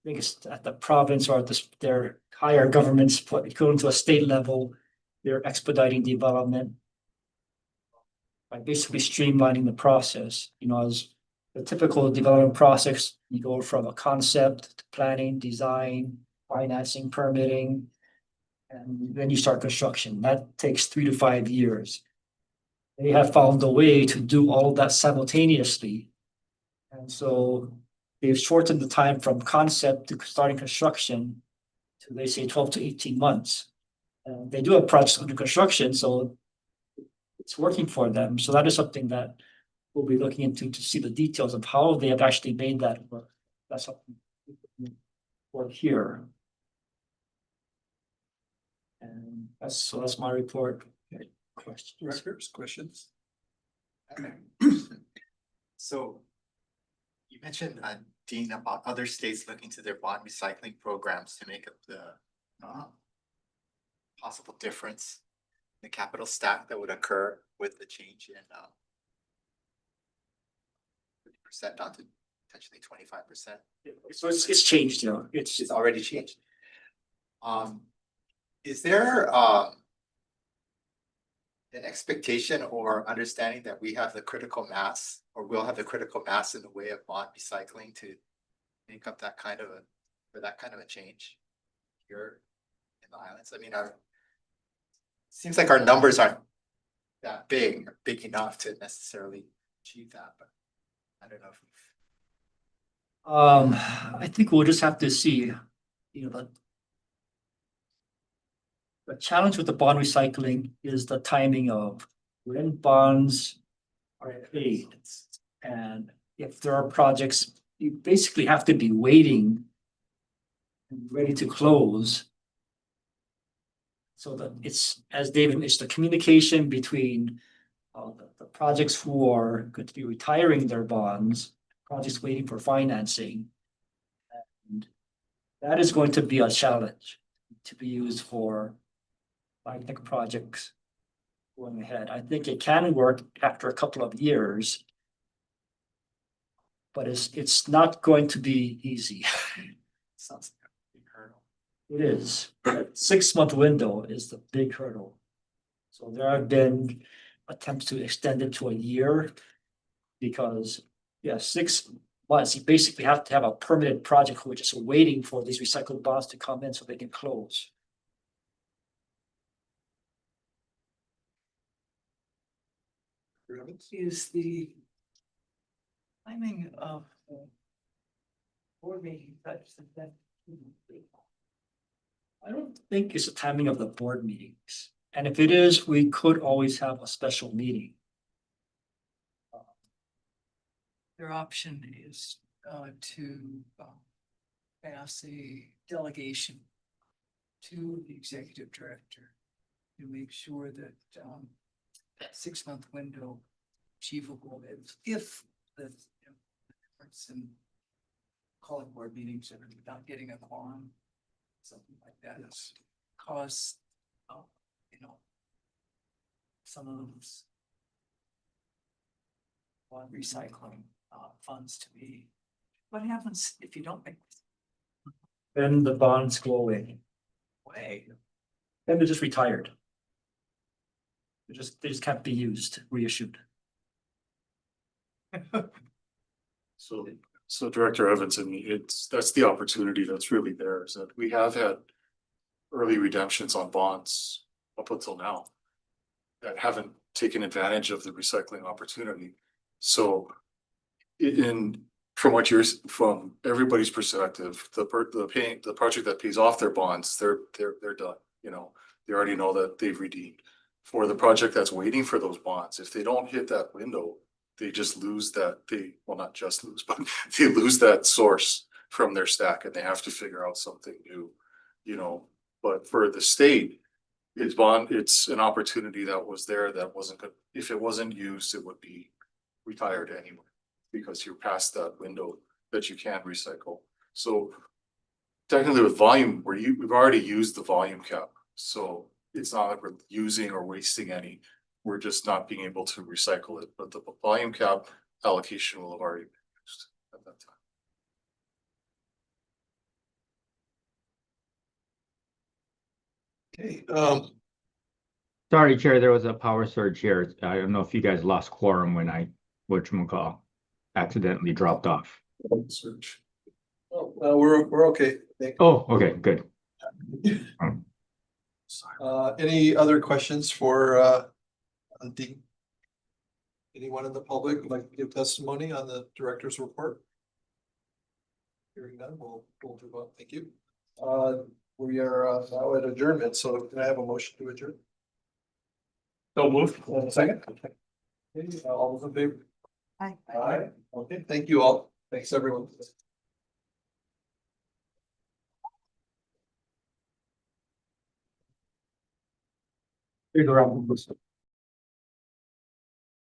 think it's at the province or at their higher governments, but going to a state level, they're expediting development by basically streamlining the process. You know, as the typical development process, you go from a concept to planning, design, financing, permitting, and then you start construction. That takes 3 to 5 years. They have found a way to do all of that simultaneously. And so they've shortened the time from concept to starting construction to, they say, 12 to 18 months. They do have projects under construction, so it's working for them. So that is something that we'll be looking into to see the details of how they have actually made that work. That's something for here. And that's my report. Okay. Questions? So you mentioned, Dean, about other states looking to their bond recycling programs to make up the possible difference in the capital stack that would occur with the change in 50% down to potentially 25%. So it's changed, you know, It's already changed. Is there an expectation or understanding that we have the critical mass, or will have the critical mass in the way of bond recycling to make up that kind of a change here in the islands? I mean, seems like our numbers aren't that big or big enough to necessarily achieve that, but I don't know if I think we'll just have to see, you know, the challenge with the bond recycling is the timing of when bonds are paid. And if there are projects, you basically have to be waiting and ready to close. So that it's, as David, it's the communication between the projects who are going to be retiring their bonds, projects waiting for financing. And that is going to be a challenge to be used for biotech projects going ahead. I think it can work after a couple of years, but it's not going to be easy. sounds like a big hurdle. It is. 6-month window is the big hurdle. So there have been attempts to extend it to a year because, yeah, 6 months, you basically have to have a permanent project who are just waiting for these recycled bonds to come in so they can close. Is the timing of board meeting such that I don't think it's the timing of the board meetings. And if it is, we could always have a special meeting. their option is to pass a delegation to the executive director to make sure that that 6-month window achievable if the difference in calling board meetings or not getting a quorum, something like that, cause you know, some of those recycling funds to be. What happens if you don't make Then the bonds go away. way? Then they're just retired. They just can't be used, reissued. So Director Evans, I mean, that's the opportunity that's really there, is that we have had early redemptions on bonds up until now that haven't taken advantage of the recycling opportunity. So from everybody's perspective, the project that pays off their bonds, they're done, you know, they already know that they've redeemed. For the project that's waiting for those bonds, if they don't hit that window, they just lose that, well, not just lose, but they lose that source from their stack and they have to figure out something new, you know. But for the state, it's an opportunity that was there that wasn't good. If it wasn't used, it would be retired anyway, because you're past that window that you can't recycle. So technically with volume, we've already used the volume cap. So it's not like we're using or wasting any. We're just not being able to recycle it, but the volume cap allocation will have already been used at that time. Okay, Sorry, Chair, there was a power surge here. I don't know if you guys lost quorum when I, whatchamacall, accidentally dropped off. search. Oh, we're okay. Oh, okay, good. Any other questions for Dean? Anyone in the public would like to give testimony on the director's report? Hearing none, we'll move on. Thank you. We are now at adjournment, so can I have a motion to adjourn? So moved. Second. Okay, all those in favor? Aye. Aye. Okay, thank you all. Thanks, everyone. Figure out.